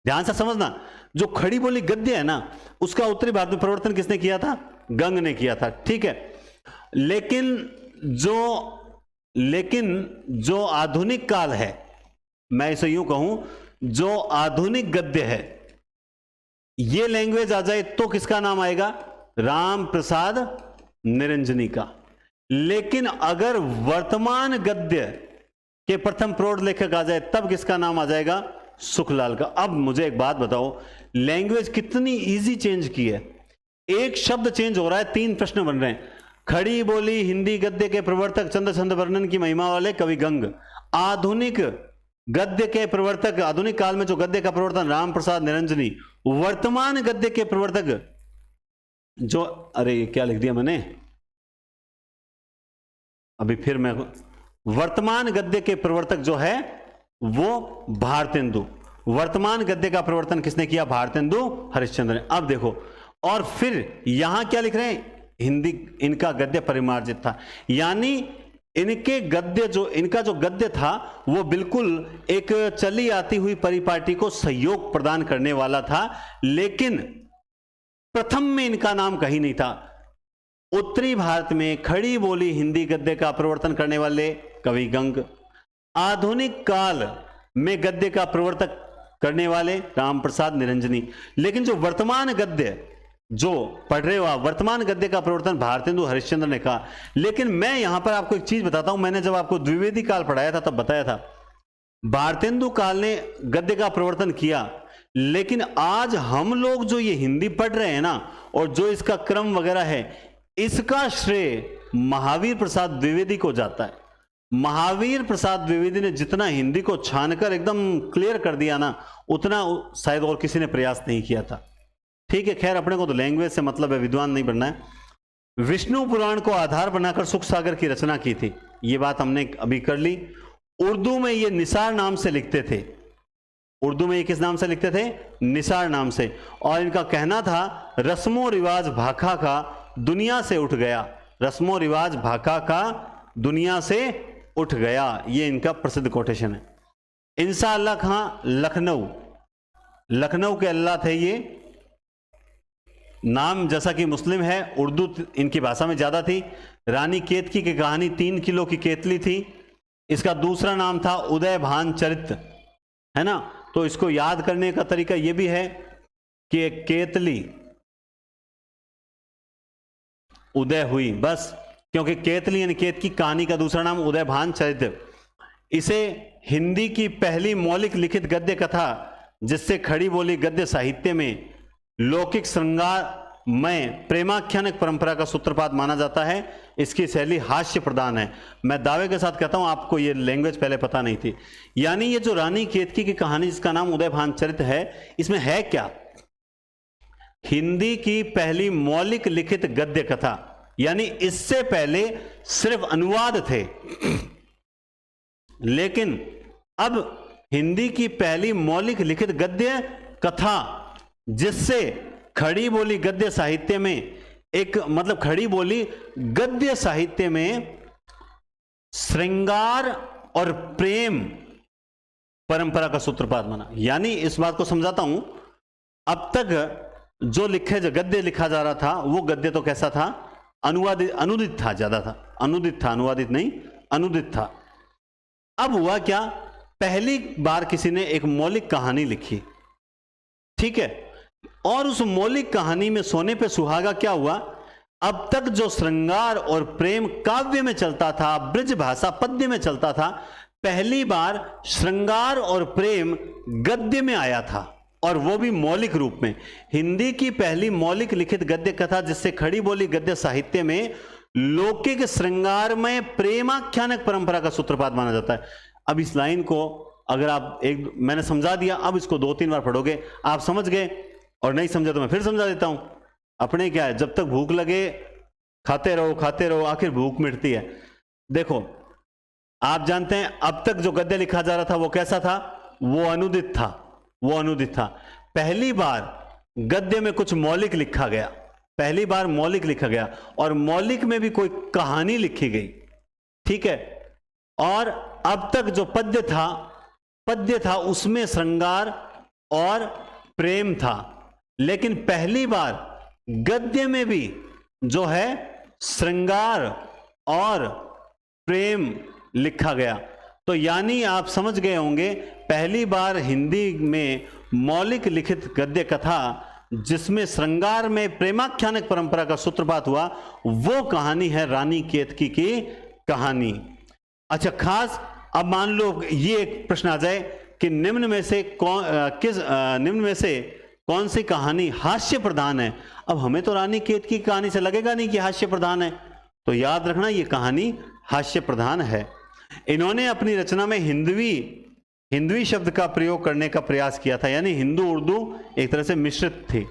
ध्यान से समझना, जो खड़ी बोली गद्य है ना, उसका उत्तरी भारत में प्रवर्तन किसने किया था? गंग ने किया था, ठीक है। लेकिन जो आधुनिक काल है, मैं इसे यूं कहूं, जो आधुनिक गद्य है, ये लैंग्वेज आ जाए तो किसका नाम आएगा? राम प्रसाद निरंजनी का। लेकिन अगर वर्तमान गद्य के प्रथम प्रौढ़ लेखक आ जाए तब किसका नाम आ जाएगा? सुखलाल का। अब मुझे एक बात बताओ, लैंग्वेज कितनी इजी चेंज की है, एक शब्द चेंज हो रहा है, 3 प्रश्न बन रहे हैं। खड़ी बोली हिंदी गद्य के प्रवर्तक चंद छंद वर्णन की महिमा वाले कवि गंग, आधुनिक गद्य के प्रवर्तक, आधुनिक काल में जो गद्य का प्रवर्तन, राम प्रसाद निरंजनी। वर्तमान गद्य के प्रवर्तक जो, अरे ये क्या लिख दिया मैंने अभी फिर मैं, वर्तमान गद्य के प्रवर्तक जो है वो भारतेंदु। वर्तमान गद्य का प्रवर्तन किसने किया? भारतेंदु हरिश्चंद्र ने। अब देखो, और फिर यहां क्या लिख रहे हैं? हिंदी, इनका गद्य परिमार्जित था, यानी इनके गद्य जो, इनका जो गद्य था वो बिल्कुल एक चली आती हुई परिपाटी को सहयोग प्रदान करने वाला था, लेकिन प्रथम में इनका नाम कहीं नहीं था। उत्तरी भारत में खड़ी बोली हिंदी गद्य का प्रवर्तन करने वाले कवि गंग, आधुनिक काल में गद्य का प्रवर्तक करने वाले राम प्रसाद निरंजनी। लेकिन जो वर्तमान गद्य जो पढ़ रहे हो आप, वर्तमान गद्य का प्रवर्तन भारतेंदु हरिश्चंद्र ने कहा। लेकिन मैं यहां पर आपको एक चीज बताता हूं, मैंने जब आपको द्विवेदी काल पढ़ाया था तब बताया था भारतेंदु काल ने गद्य का प्रवर्तन किया, लेकिन आज हम लोग जो ये हिंदी पढ़ रहे हैं ना, और जो इसका क्रम वगैरह है, इसका श्रेय महावीर प्रसाद द्विवेदी को जाता है। महावीर प्रसाद द्विवेदी ने जितना हिंदी को छानकर एकदम क्लियर कर दिया ना, उतना शायद और किसी ने प्रयास नहीं किया था। ठीक है, खैर अपने को तो लैंग्वेज से मतलब है, विद्वान नहीं बनना है। विष्णु पुराण को आधार बनाकर सुख सागर की रचना की थी, ये बात हमने अभी कर ली। उर्दू में ये निसार नाम से लिखते थे, उर्दू में ये किस नाम से लिखते थे? निसार नाम से। और इनका कहना था रस्मों रिवाज भाखा का दुनिया से उठ गया, रस्मों रिवाज भाखा का दुनिया से उठ गया, ये इनका प्रसिद्ध कोटेशन है। इंशाअल्लाह खां लखनऊ, लखनऊ के अल्लाह थे ये, नाम जैसा कि मुस्लिम है, उर्दू इनकी भाषा में ज्यादा थी। रानी केतकी की कहानी 3 किलो की केतली थी। इसका दूसरा नाम था उदय भान चरित, है ना। तो इसको याद करने का तरीका यह भी है कि एक केतली उदय हुई, बस, क्योंकि केतली यानी केत की कहानी का दूसरा नाम उदय भान चरित। इसे हिंदी की पहली मौलिक लिखित गद्य कथा, जिससे खड़ी बोली गद्य साहित्य में लौकिक श्रृंगार में प्रेमाख्यानक परंपरा का सूत्रपात माना जाता है। इसकी शैली हास्य प्रधान है। मैं दावे के साथ कहता हूं, आपको ये लैंग्वेज पहले पता नहीं थी। यानी ये जो रानी केतकी की कहानी जिसका नाम उदय भान चरित है, इसमें है क्या? हिंदी की पहली मौलिक लिखित गद्य कथा, यानी इससे पहले सिर्फ अनुवाद थे, लेकिन अब हिंदी की पहली मौलिक लिखित गद्य कथा, जिससे खड़ी बोली गद्य साहित्य में एक, मतलब खड़ी बोली गद्य साहित्य में श्रृंगार और प्रेम परंपरा का सूत्रपात बना। यानी इस बात को समझाता हूं, अब तक जो गद्य लिखा जा रहा था, वो गद्य तो कैसा था? अनुदित था, ज्यादा था, अनुदित था, अनुवादित नहीं, अनुदित था। अब हुआ क्या? पहली बार किसी ने एक मौलिक कहानी लिखी, ठीक है, और उस मौलिक कहानी में सोने पे सुहागा क्या हुआ? अब तक जो श्रृंगार और प्रेम काव्य में चलता था, ब्रज भाषा पद्य में चलता था, पहली बार श्रृंगार और प्रेम गद्य में आया था, और वो भी मौलिक रूप में। हिंदी की पहली मौलिक लिखित गद्य कथा, जिससे खड़ी बोली गद्य साहित्य में लौकिक श्रृंगार में प्रेमाख्यानक परंपरा का सूत्रपात माना जाता है। अब इस लाइन को अगर आप मैंने समझा दिया, अब इसको 2-3 बार पढ़ोगे, आप समझ गए, और नहीं समझा तो मैं फिर समझा देता हूं। अपने क्या है, जब तक भूख लगे खाते रहो, आखिर भूख मिटती है। देखो, आप जानते हैं अब तक जो गद्य लिखा जा रहा था वो कैसा था? वो अनुदित था, वो अनुदित था। पहली बार गद्य में कुछ मौलिक लिखा गया, पहली बार मौलिक लिखा गया, और मौलिक में भी कोई कहानी लिखी गई, ठीक है। और अब तक जो पद्य था उसमें श्रृंगार और प्रेम था, लेकिन पहली बार गद्य में भी जो है श्रृंगार और प्रेम लिखा गया। तो यानी आप समझ गए होंगे, पहली बार हिंदी में मौलिक लिखित गद्य कथा जिसमें श्रृंगार में प्रेमाख्यानक परंपरा का सूत्रपात हुआ, वो कहानी है रानी केतकी की कहानी। अच्छा, खास अब मान लो ये एक प्रश्न आ जाए कि निम्न में से कौन सी कहानी हास्य प्रधान है? अब हमें तो रानी केतकी की कहानी से लगेगा नहीं कि हास्य प्रधान है, तो याद रखना ये कहानी हास्य प्रधान है। इन्होंने अपनी रचना में हिंदवी शब्द का प्रयोग करने का प्रयास किया था, यानी हिंदू उर्दू एक तरह से मिश्रित थी।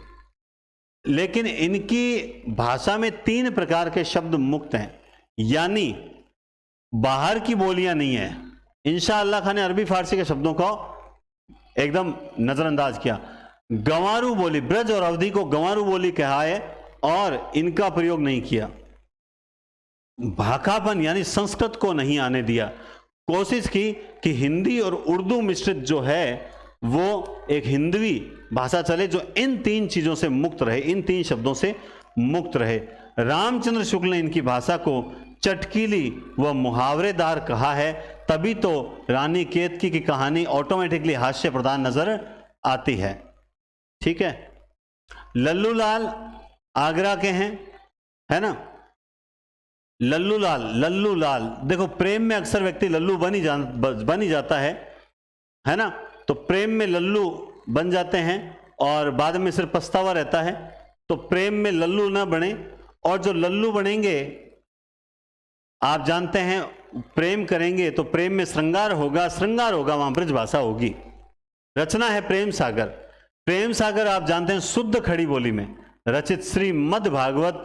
लेकिन इनकी भाषा में 3 प्रकार के शब्द मुक्त हैं, यानी बाहर की बोलियां नहीं है। इंशाअल्लाह खान ने अरबी फारसी के शब्दों को एकदम नजरअंदाज किया। गंवारू बोली, ब्रज और अवधी को गंवारू बोली कहा है और इनका प्रयोग नहीं किया। भाखापन यानी संस्कृत को नहीं आने दिया। कोशिश की कि हिंदी और उर्दू मिश्रित जो है वो एक हिंदवी भाषा चले जो इन 3 चीजों से मुक्त रहे, इन 3 शब्दों से मुक्त रहे। रामचंद्र शुक्ल ने इनकी भाषा को चटकीली व मुहावरेदार कहा है, तभी तो रानी केतकी की कहानी ऑटोमेटिकली हास्य प्रधान नजर आती है। ठीक है। लल्लू लाल आगरा के हैं, है ना। लल्लू लाल देखो, प्रेम में अक्सर व्यक्ति लल्लू बन ही जाता है ना। तो प्रेम में लल्लू बन जाते हैं और बाद में सिर्फ पछतावा रहता है। तो प्रेम में लल्लू ना बने, और जो लल्लू बनेंगे आप जानते हैं प्रेम करेंगे तो प्रेम में श्रृंगार होगा वहां ब्रज भाषा होगी। रचना है प्रेम सागर। प्रेम सागर आप जानते हैं शुद्ध खड़ी बोली में रचित श्रीमद् भागवत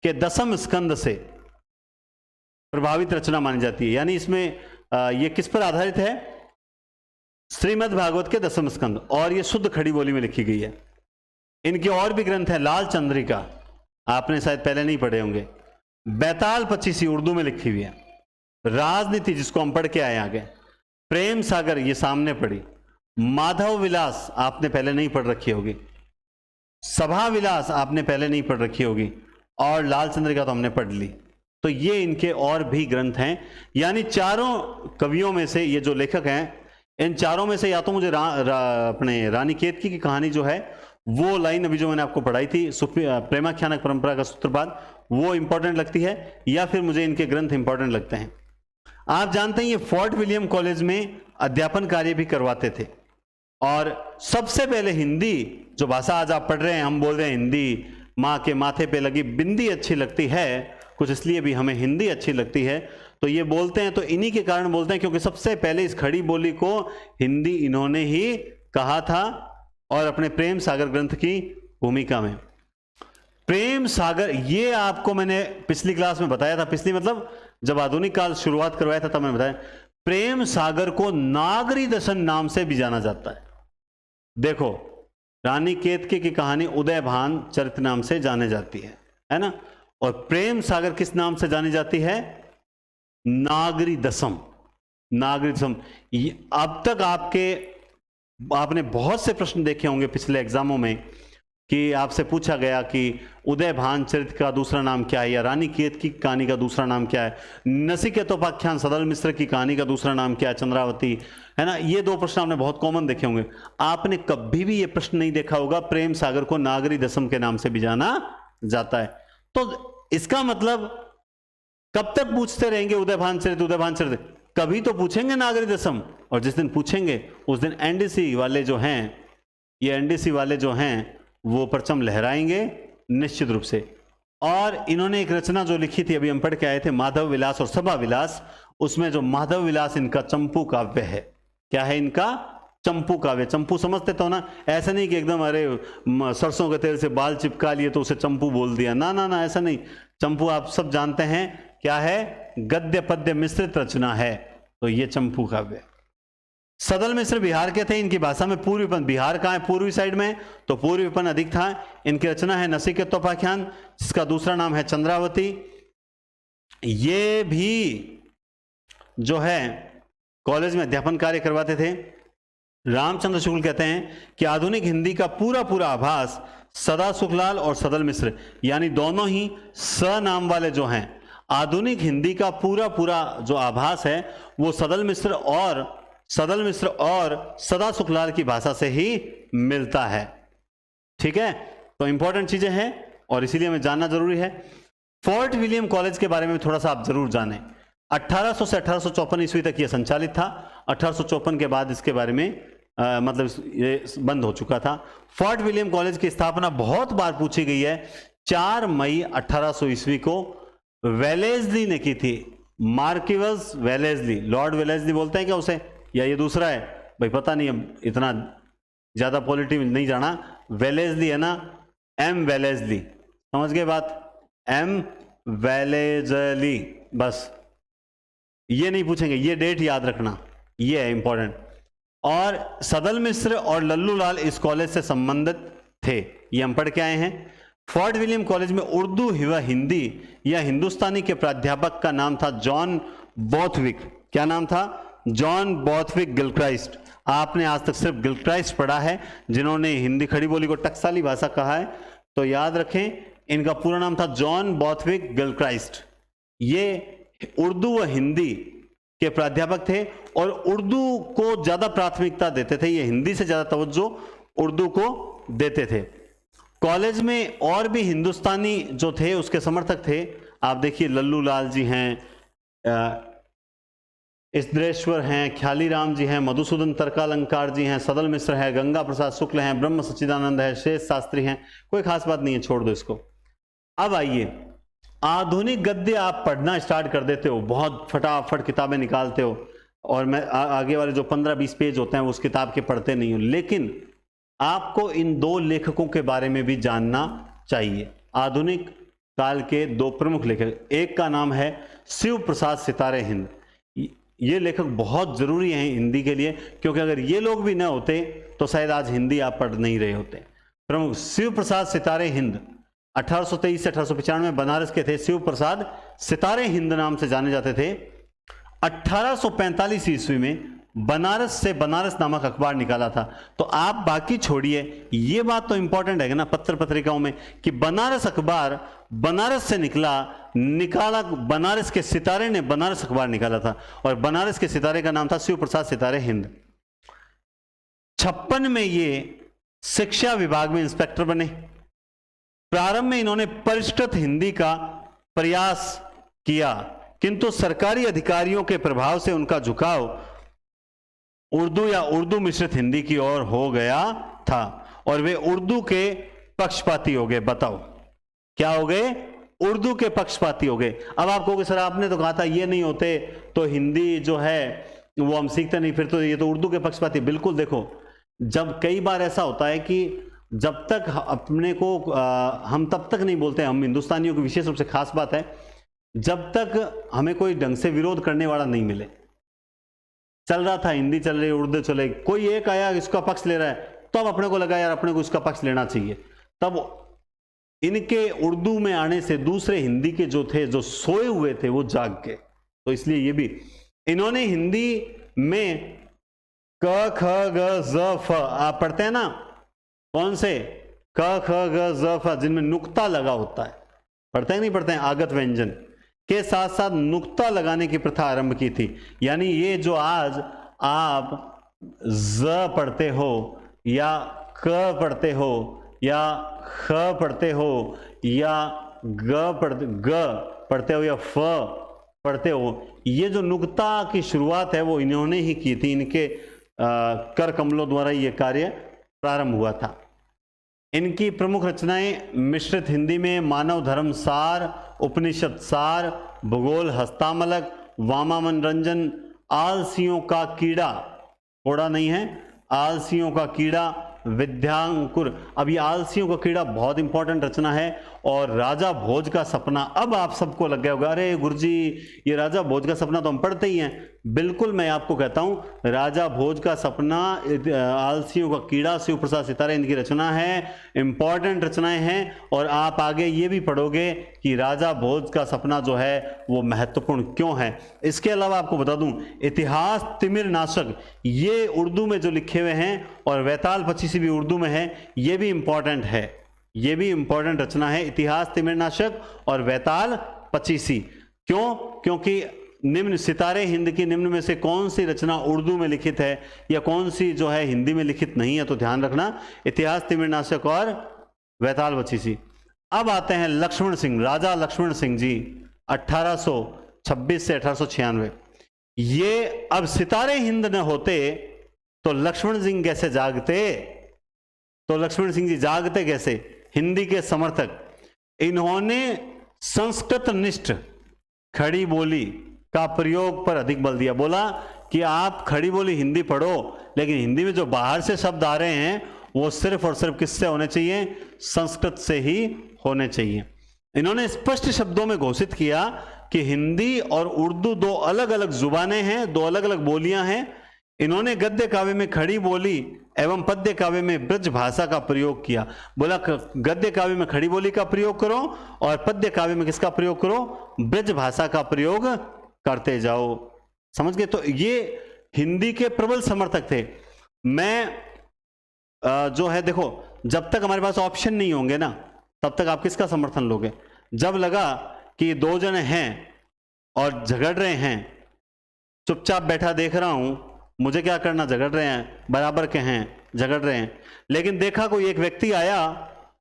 के 10वें स्कंद से प्रभावित रचना मानी जाती है। यानी इसमें ये किस पर आधारित है? श्रीमद् भागवत के 10वें स्कंद, और ये शुद्ध खड़ी बोली में लिखी गई है। इनके और भी ग्रंथ है। लाल चंद्रिका आपने शायद पहले नहीं पढ़े होंगे। बैताल 25 उर्दू में लिखी हुई है। राजनीति जिसको हम पढ़ के आए आगे। प्रेम सागर ये सामने पढ़ी। माधव विलास आपने पहले नहीं पढ़ रखी होगी। सभा विलास आपने पहले नहीं पढ़ रखी होगी, और लाल चंद्रिका तो हमने पढ़ ली। तो ये इनके और भी ग्रंथ हैं। यानी चारों कवियों में से ये जो लेखक हैं, इन चारों में से या तो मुझे अपने रानी केतकी की कहानी जो है वो लाइन अभी जो मैंने आपको पढ़ाई थी प्रेमाख्यानक परंपरा का सूत्रपात, वो इंपॉर्टेंट लगती है, या फिर मुझे इनके ग्रंथ इंपॉर्टेंट लगते हैं। आप जानते हैं ये फोर्ट विलियम कॉलेज में अध्यापन कार्य भी करवाते थे। और सबसे पहले हिंदी जो भाषा आज आप पढ़ रहे हैं, हम बोल रहे हैं हिंदी माँ के माथे पे लगी बिंदी अच्छी लगती है, कुछ इसलिए भी हमें हिंदी अच्छी लगती है। तो ये बोलते हैं तो इन्हीं के कारण बोलते हैं, क्योंकि सबसे पहले इस खड़ी बोली को हिंदी इन्होंने ही कहा था, और अपने प्रेम सागर ग्रंथ की भूमिका में। प्रेम सागर ये आपको मैंने पिछली क्लास में बताया था, पिछली मतलब जब आधुनिक काल शुरुआत करवाया था तब मैंने बताया। प्रेम सागर को नागरी दर्शन नाम से भी जाना जाता है। देखो, रानी केतकी की कहानी उदयभान चरित्र नाम से जाने जाती है ना। और प्रेम सागर किस नाम से जानी जाती है? नागरी दसम। अब तक आपने बहुत से प्रश्न देखे होंगे पिछले एग्जामों में कि आपसे पूछा गया कि उदयभान चरित्र का दूसरा नाम क्या है, या रानी केतकी की कहानी का दूसरा नाम क्या है, नचिकेतोपाख्यान सदल मिश्र की कहानी का दूसरा नाम क्या है, चंद्रावती, है ना। ये 2 प्रश्न आपने बहुत कॉमन देखे होंगे। आपने कभी भी ये प्रश्न नहीं देखा होगा प्रेम सागर को नागरी दसम के नाम से भी जाना जाता है। तो इसका मतलब कब तक पूछते रहेंगे उदयभान चरित्र? कभी तो पूछेंगे नागरी दसम, और जिस दिन पूछेंगे उस दिन एनडीसी वाले जो हैं वो परचम लहराएंगे निश्चित रूप से। और इन्होंने एक रचना जो लिखी थी, अभी हम पढ़ के आए थे, माधव विलास और सभा विलास। उसमें जो माधव विलास इनका चंपू काव्य है। क्या है इनका? चंपू काव्य। चंपू समझते तो ना, ऐसा नहीं कि एकदम अरे सरसों के तेल से बाल चिपका लिए तो उसे चंपू बोल दिया, ना, ऐसा नहीं। चंपू आप सब जानते हैं क्या है, गद्य पद्य मिश्रित रचना है। तो ये चंपू काव्य। सदल मिश्र बिहार के थे, इनकी भाषा में पूर्वीपन, बिहार कहाँ है? पूर्वी साइड में, तो पूर्वीपन अधिक था। इनकी रचना है नचिकेतोपाख्यान, जिसका दूसरा नाम है चंद्रावती। ये भी जो है कॉलेज में अध्यापन कार्य करवाते थे। रामचंद्र शुक्ल कहते हैं कि आधुनिक हिंदी का पूरा आभास सदा सुखलाल और सदल मिश्र, यानी दोनों ही स नाम वाले जो हैं, आधुनिक हिंदी का पूरा जो आभास है वो सदल मिश्र और सदा सुखलाल की भाषा से ही मिलता है। ठीक है, तो इंपॉर्टेंट चीजें हैं और इसीलिए हमें जानना जरूरी है। फोर्ट विलियम कॉलेज के बारे में थोड़ा सा आप जरूर जानें। 1800 से 1854 ईस्वी तक यह संचालित था। 1854 के बाद इसके बारे में मतलब ये बंद हो चुका था। फोर्ट विलियम कॉलेज की स्थापना बहुत बार पूछी गई है। 4 मई 1800 ईस्वी को वेलेस्ली ने की थी। मार्किवस वेलेस्ली, लॉर्ड वेलेस्ली बोलते हैं क्या उसे, या ये दूसरा है? भाई पता नहीं, अब इतना ज़्यादा पॉलिटी में नहीं जाना। वेलेस्ली है ना, एम वेलेस्ली, समझ गए बात, एम वेलेस्ली, बस ये नहीं पूछेंगे, ये डेट याद रखना, ये है इंपॉर्टेंट। और सदल मिश्र और लल्लू लाल इस कॉलेज से संबंधित थे, ये हम पढ़ के आए हैं। फोर्ट विलियम कॉलेज में उर्दू व हिंदी या हिंदुस्तानी के प्राध्यापक का नाम था जॉन बोथविक। क्या नाम था? John Borthwick Gilchrist. आपने आज तक सिर्फ गिलक्राइस्ट पढ़ा है, जिन्होंने हिंदी खड़ी बोली को टकसाली भाषा कहा है, तो याद रखें इनका पूरा नाम था जॉन बोथविक गिलक्राइस्ट। ये उर्दू व हिंदी के प्राध्यापक थे और उर्दू को ज्यादा प्राथमिकता देते थे, ये हिंदी से ज्यादा तवज्जो उर्दू को देते थे। कॉलेज में और भी हिंदुस्तानी जो थे उसके समर्थक थे। आप देखिए लल्लू लाल जी हैं, इन्द्रेश्वर हैं, ख्याली राम जी हैं, मधुसूदन तर्कालंकार जी हैं, सदल मिश्र है, गंगा प्रसाद शुक्ल हैं, ब्रह्म सच्चिदानंद है, शेष शास्त्री हैं। कोई खास बात नहीं है, छोड़ दो इसको। अब आइए, आधुनिक गद्य आप पढ़ना स्टार्ट कर देते हो, बहुत फटाफट किताबें निकालते हो, और मैं आगे वाले जो 15-20 पेज होते हैं उस किताब के पढ़ते नहीं हो, लेकिन आपको इन दो लेखकों के बारे में भी जानना चाहिए। आधुनिक काल के दो प्रमुख लेखक, एक का नाम है शिव प्रसाद सितारे हिंद। ये लेखक बहुत जरूरी हैं हिंदी के लिए, क्योंकि अगर ये लोग भी न होते तो शायद आज हिंदी आप पढ़ नहीं रहे होते। प्रमुख शिव प्रसाद सितारे हिंद 1823 से 1895 बनारस के थे। शिव प्रसाद सितारे हिंद नाम से जाने जाते थे। 1845 ईस्वी में बनारस से बनारस नामक अखबार निकाला था। तो आप बाकी छोड़िए, ये बात तो इंपॉर्टेंट है ना पत्र पत्रिकाओं में, कि बनारस अखबार बनारस से निकाला बनारस के सितारे ने बनारस अखबार निकाला था, और बनारस के सितारे का नाम था शिव प्रसाद सितारे हिंद। 56 में ये शिक्षा विभाग में इंस्पेक्टर बने। प्रारंभ में इन्होंने परिष्कृत हिंदी का प्रयास किया, किंतु सरकारी अधिकारियों के प्रभाव से उनका झुकाव उर्दू या उर्दू मिश्रित हिंदी की ओर हो गया था, और वे उर्दू के पक्षपाती हो गए। बताओ क्या हो गए? उर्दू के पक्षपाती हो गए। अब आप कहोगे सर आपने तो कहा था ये नहीं होते तो हिंदी जो है वो हम सीखते नहीं, फिर तो ये तो उर्दू के पक्षपाती। बिल्कुल, देखो जब कई बार ऐसा होता है कि जब तक अपने को हम तब तक नहीं बोलते, हम हिंदुस्तानियों की विशेष रूप से खास बात है, जब तक हमें कोई ढंग से विरोध करने वाला नहीं मिले। चल रहा था हिंदी चल रही, उर्दू चले, कोई एक आया इसका पक्ष ले रहा है, तो अब अपने को लगा यार अपने को इसका पक्ष लेना चाहिए। तब इनके उर्दू में आने से दूसरे हिंदी के जो थे, जो सोए हुए थे, वो जाग गए। तो इसलिए ये भी इन्होंने हिंदी में क ख ग ज फ आप पढ़ते हैं ना, कौन से क ख ग ज फ जिनमें नुक्ता लगा होता है, पढ़ते हैं नहीं पढ़ते हैं, आगत व्यंजन के साथ साथ नुक्ता लगाने की प्रथा आरंभ की थी। यानी ये जो आज आप ज पढ़ते हो या क पढ़ते हो या ख पढ़ते हो या ग पढ़ते हो या फ पढ़ते हो, ये जो नुक्ता की शुरुआत है वो इन्होंने ही की थी। इनके कर कमलों द्वारा ये कार्य प्रारंभ हुआ था। इनकी प्रमुख रचनाएं मिश्रित हिंदी में मानव धर्म सार, उपनिषद सार, भूगोल हस्तामलक, वामा मनोरंजन, आलसियों का कीड़ा, कोड़ा नहीं है, आलसियों का कीड़ा, विद्यांकुर। अब ये आलसियों का कीड़ा बहुत इंपॉर्टेंट रचना है। और राजा भोज का सपना, अब आप सबको लग गया होगा अरे गुरुजी ये राजा भोज का सपना तो हम पढ़ते ही हैं। बिल्कुल, मैं आपको कहता हूं राजा भोज का सपना, आलसियों का कीड़ा, शिव प्रसाद सितारे इनकी रचना है, इंपॉर्टेंट रचनाएं हैं। और आप आगे ये भी पढ़ोगे कि राजा भोज का सपना जो है वो महत्वपूर्ण क्यों है। इसके अलावा आपको बता दूं इतिहास तिमिर नाशक, ये उर्दू में जो लिखे हुए हैं, और वैताल पचीसी भी उर्दू में है, ये भी इंपॉर्टेंट है, ये भी इंपॉर्टेंट रचना है, इतिहास तिमिरनाशक और वैताल पचीसी। क्यों? क्योंकि निम्न सितारे हिंद की निम्न में से कौन सी रचना उर्दू में लिखित है या कौन सी जो है हिंदी में लिखित नहीं है, तो ध्यान रखना इतिहास तिमिरनाशक और वैताल पचीसी। अब आते हैं लक्ष्मण सिंह, राजा लक्ष्मण सिंह जी 1826 से 1896। ये अब सितारे हिंद न होते तो लक्ष्मण सिंह कैसे जागते? तो लक्ष्मण सिंह जी जागते कैसे? हिंदी के समर्थक। इन्होंने संस्कृत निष्ठ खड़ी बोली का प्रयोग पर अधिक बल दिया। बोला कि आप खड़ी बोली हिंदी पढ़ो, लेकिन हिंदी में जो बाहर से शब्द आ रहे हैं वो सिर्फ और सिर्फ किससे होने चाहिए? संस्कृत से ही होने चाहिए। इन्होंने स्पष्ट शब्दों में घोषित किया कि हिंदी और उर्दू दो अलग अलग जुबानें हैं, दो अलग अलग बोलियां हैं। इन्होंने गद्य काव्य में खड़ी बोली एवं पद्य काव्य में ब्रज भाषा का प्रयोग किया। बोला गद्य काव्य में खड़ी बोली का प्रयोग करो और पद्य काव्य में किसका प्रयोग करो? ब्रज भाषा का प्रयोग करते जाओ। समझ गए? तो ये हिंदी के प्रबल समर्थक थे। मैं जो है देखो, जब तक हमारे पास ऑप्शन नहीं होंगे ना, तब तक आप किसका समर्थन लोगे? जब लगा कि दो जने हैं और झगड़ रहे हैं, चुपचाप बैठा देख रहा हूं, मुझे क्या करना, झगड़ रहे हैं, बराबर के हैं, झगड़ रहे हैं, लेकिन देखा कोई एक व्यक्ति आया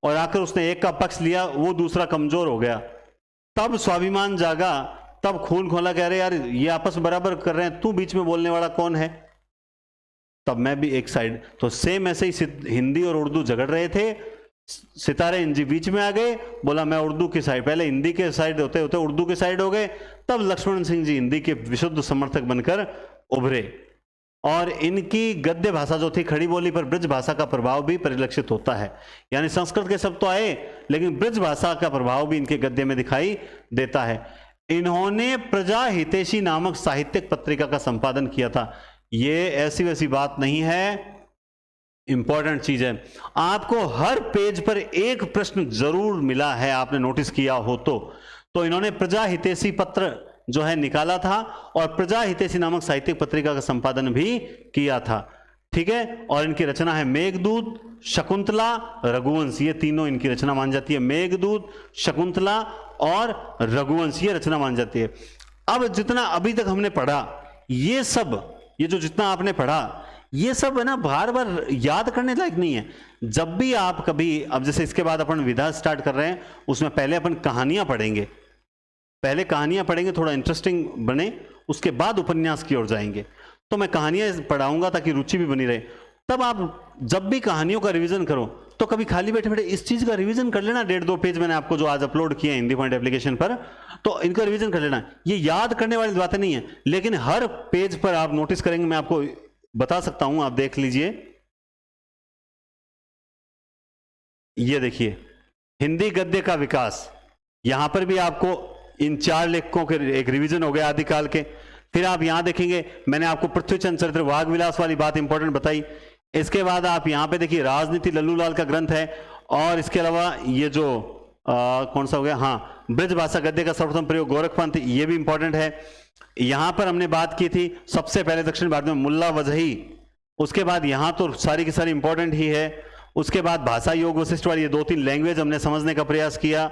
और आकर उसने एक का पक्ष लिया, वो दूसरा कमजोर हो गया, तब स्वाभिमान जागा, तब खून खोला, कह रहे यार ये आपस में बराबर कर रहे हैं, तू बीच में बोलने वाला कौन है? तब मैं भी एक साइड। तो सेम ऐसे ही हिंदी और उर्दू झगड़ रहे थे, सितारे इंजी बीच में आ गए, बोला मैं उर्दू की साइड, पहले हिंदी के साइड होते होते उर्दू के साइड हो गए, तब लक्ष्मण सिंह जी हिंदी के विशुद्ध समर्थक बनकर उभरे। और इनकी गद्य भाषा जो थी खड़ी बोली पर ब्रज भाषा का प्रभाव भी परिलक्षित होता है। यानी संस्कृत के शब्द तो आए, लेकिन ब्रज भाषा का प्रभाव भी इनके गद्य में दिखाई देता है। इन्होंने प्रजा हितैषी नामक साहित्यिक पत्रिका का संपादन किया था। ये ऐसी वैसी बात नहीं है, इंपॉर्टेंट चीज है। आपको हर पेज पर एक प्रश्न जरूर मिला है, आपने नोटिस किया हो तो इन्होंने प्रजा हितैषी पत्र जो है निकाला था और प्रजा हितैषी नामक साहित्यिक पत्रिका का संपादन भी किया था। ठीक है, और इनकी रचना है मेघदूत, शकुंतला, रघुवंश, ये तीनों इनकी रचना मान जाती है। मेघदूत, शकुंतला और रघुवंश ये रचना मान जाती है। अब जितना अभी तक हमने पढ़ा, ये सब, ये जो जितना आपने पढ़ा, ये सब है ना बार बार याद करने लायक नहीं है। जब भी आप कभी, अब जैसे इसके बाद अपन विधा स्टार्ट कर रहे हैं, उसमें पहले अपन कहानियां पढ़ेंगे, पहले कहानियां पढ़ेंगे, थोड़ा इंटरेस्टिंग बने, उसके बाद उपन्यास की ओर जाएंगे। तो मैं कहानियां पढ़ाऊंगा ताकि रुचि भी बनी रहे। तब आप जब भी कहानियों का रिवीजन करो तो कभी खाली बैठे बैठे इस चीज का रिवीजन कर लेना। 1.5-2 पेज मैंने आपको जो आज अपलोड किए हैं हिंदी पॉइंट एप्लीकेशन पर, तो इनका रिवीजन कर लेना। ये याद करने वाली बातें नहीं है, लेकिन हर पेज पर आप नोटिस करेंगे, मैं आपको बता सकता हूं, आप देख लीजिए। ये देखिए, हिंदी गद्य का विकास, यहां पर भी आपको इन 4 लेखकों के एक रिवीजन हो गया आदिकाल के। फिर आप यहां देखेंगे, मैंने आपको पृथ्वीचंद चरित्र वाग विलास वाली बात इंपॉर्टेंट बताई। इसके बाद आप यहां पे देखिए, राजनीति लल्लूलाल का ग्रंथ है, और इसके अलावा ये जो कौन सा हो गया, हाँ, ब्रज भाषा गद्य का सर्वप्रथम प्रयोग गोरखपंथ, ये भी इंपॉर्टेंट है। यहां पर हमने बात की थी सबसे पहले दक्षिण भारत में मुल्ला वजही, उसके बाद यहां तो सारी की सारी इंपॉर्टेंट ही है। उसके बाद भाषा योग वशिष्ठ वाली ये 2-3 लैंग्वेज हमने समझने का प्रयास किया।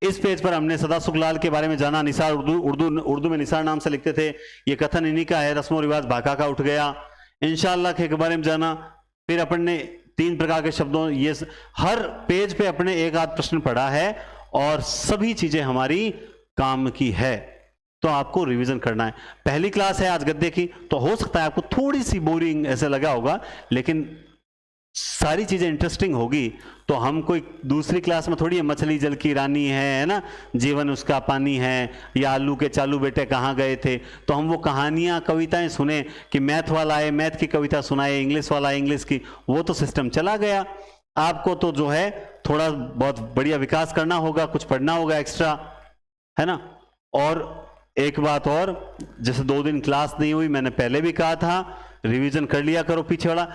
इस पेज पर हमने सदा सुखलाल के बारे में जाना, निसार उर्दू में निसार नाम से लिखते थे, ये कथन इन्हीं का है, रस्मो रिवाज भाका का उठ गया। इंशाअल्लाह के बारे में जाना। फिर अपन ने 3 प्रकार के शब्दों, ये हर पेज पे अपने एक आध प्रश्न पढ़ा है और सभी चीजें हमारी काम की है, तो आपको रिवीजन करना है। पहली क्लास है आज गद्य की, तो हो सकता है आपको थोड़ी सी बोरिंग ऐसे लगा होगा, लेकिन सारी चीजें इंटरेस्टिंग होगी। तो हम कोई दूसरी क्लास में थोड़ी मछली जल की रानी है ना, जीवन उसका पानी है, या आलू के चालू बेटे कहाँ गए थे, तो हम वो कहानियां कविताएं सुने कि मैथ वाला आए मैथ की कविता सुनाए, इंग्लिश वाला इंग्लिश की, वो तो सिस्टम चला गया। आपको तो जो है थोड़ा बहुत बढ़िया विकास करना होगा, कुछ पढ़ना होगा एक्स्ट्रा, है ना। और एक बात और, जैसे 2 दिन क्लास नहीं हुई, मैंने पहले भी कहा था, रिवीजन कर लिया करो पीछे वाला।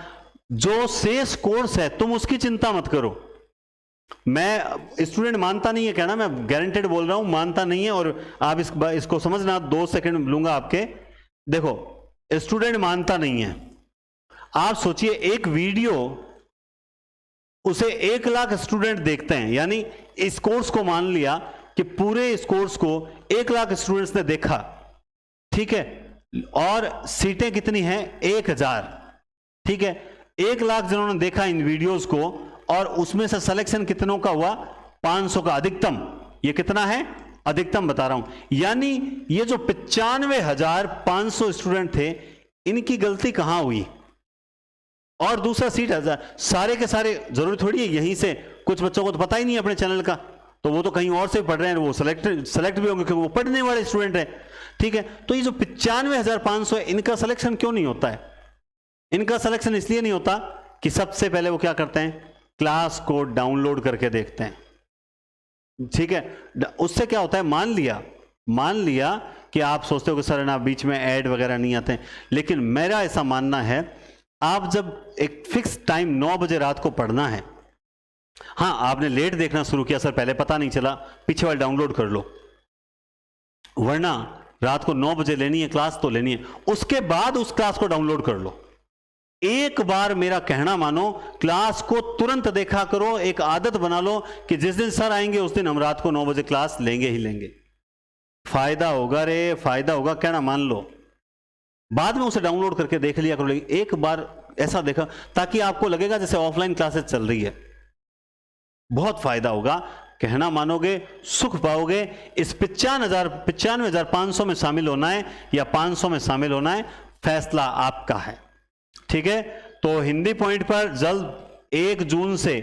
जो शेष कोर्स है तुम उसकी चिंता मत करो। मैं स्टूडेंट मानता नहीं है कहना, मैं गारंटेड बोल रहा हूं, मानता नहीं है, और आप इसको समझना, 2 सेकंड लूंगा आपके। देखो, स्टूडेंट मानता नहीं है। आप सोचिए, एक वीडियो उसे 1 लाख स्टूडेंट देखते हैं, यानी इस कोर्स को मान लिया कि पूरे इस कोर्स को 1 लाख स्टूडेंट्स ने देखा, ठीक है, और सीटें कितनी हैं? 1000, ठीक है। 1 लाख जिन्होंने देखा इन वीडियोस को, और उसमें से सिलेक्शन कितनों का हुआ? 500 का अधिकतम। ये कितना है? अधिकतम बता रहा हूं। यानी ये जो 95,500 स्टूडेंट थे, इनकी गलती कहां हुई? और दूसरा सीट 1000, सारे के सारे, जरूरी थोड़ी है यहीं से, कुछ बच्चों को तो पता ही नहीं है अपने चैनल का, तो वो तो कहीं और से पढ़ रहे हैं, वो सेलेक्ट भी होंगे क्योंकि वो पढ़ने वाले स्टूडेंट हैं। ठीक है, तो ये जो 95,500 है, इनका सिलेक्शन क्यों नहीं होता है? इनका सिलेक्शन इसलिए नहीं होता कि सबसे पहले वो क्या करते हैं, क्लास को डाउनलोड करके देखते हैं। ठीक है, उससे क्या होता है, मान लिया कि आप सोचते हो कि सर ना बीच में ऐड वगैरह नहीं आते हैं, लेकिन मेरा ऐसा मानना है, आप जब एक फिक्स टाइम 9 बजे रात को पढ़ना है, हाँ आपने लेट देखना शुरू किया, सर पहले पता नहीं चला, पीछे वाले डाउनलोड कर लो, वरना रात को 9 बजे लेनी है क्लास तो लेनी है, उसके बाद उस क्लास को डाउनलोड कर लो। एक बार मेरा कहना मानो, क्लास को तुरंत देखा करो, एक आदत बना लो कि जिस दिन सर आएंगे उस दिन हम रात को 9 बजे क्लास लेंगे ही लेंगे। फायदा होगा रे, फायदा होगा, कहना मान लो। बाद में उसे डाउनलोड करके देख लिया करो, लेकिन एक बार ऐसा देखा ताकि आपको लगेगा जैसे ऑफलाइन क्लासेस चल रही है। बहुत फायदा होगा, कहना मानोगे, सुख पाओगे। इस 95,500 में शामिल होना है या 500 में शामिल होना है, फैसला आपका है। ठीक है, तो हिंदी पॉइंट पर जल्द 1 जून से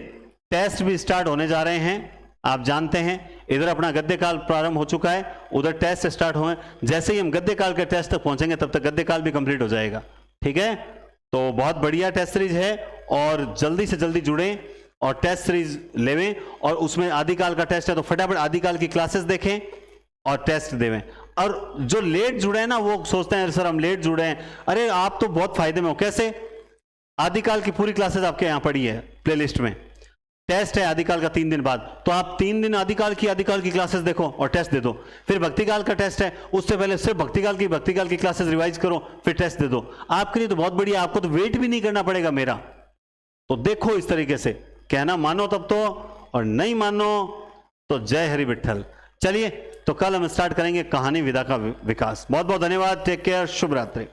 टेस्ट भी स्टार्ट होने जा रहे हैं। आप जानते हैं इधर अपना गद्यकाल प्रारंभ हो चुका है, उधर टेस्ट स्टार्ट हुए। जैसे ही हम गद्यकाल के टेस्ट तक पहुंचेंगे तब तक गद्यकाल भी कंप्लीट हो जाएगा। ठीक है, तो बहुत बढ़िया टेस्ट सीरीज है और जल्दी से जल्दी जुड़ें और टेस्ट सीरीज लेवें। और उसमें आदिकाल का टेस्ट है तो फटाफट आदिकाल की क्लासेस देखें और टेस्ट देवें। और जो लेट जुड़े हैं ना, वो सोचते हैं सर हम लेट जुड़े हैं, अरे आप तो बहुत फायदे में हो। कैसे? आदिकाल की पूरी क्लासेस आपके यहां पड़ी है प्लेलिस्ट में, टेस्ट है आदिकाल का 3 दिन बाद, तो आप 3 दिन आदिकाल की क्लासेस देखो और टेस्ट दे दो। फिर भक्तिकाल का टेस्ट है, उससे पहले सिर्फ भक्तिकाल की क्लासेस रिवाइज करो, फिर टेस्ट दे दो। आपके लिए तो बहुत बढ़िया, आपको तो वेट भी नहीं करना पड़ेगा मेरा। तो देखो इस तरीके से, कहना मानो तब तो, और नहीं मानो तो जय हरि विठ्ठल। चलिए, तो कल हम स्टार्ट करेंगे कहानी विधा का विकास। बहुत बहुत धन्यवाद, टेक केयर, शुभ रात्रि।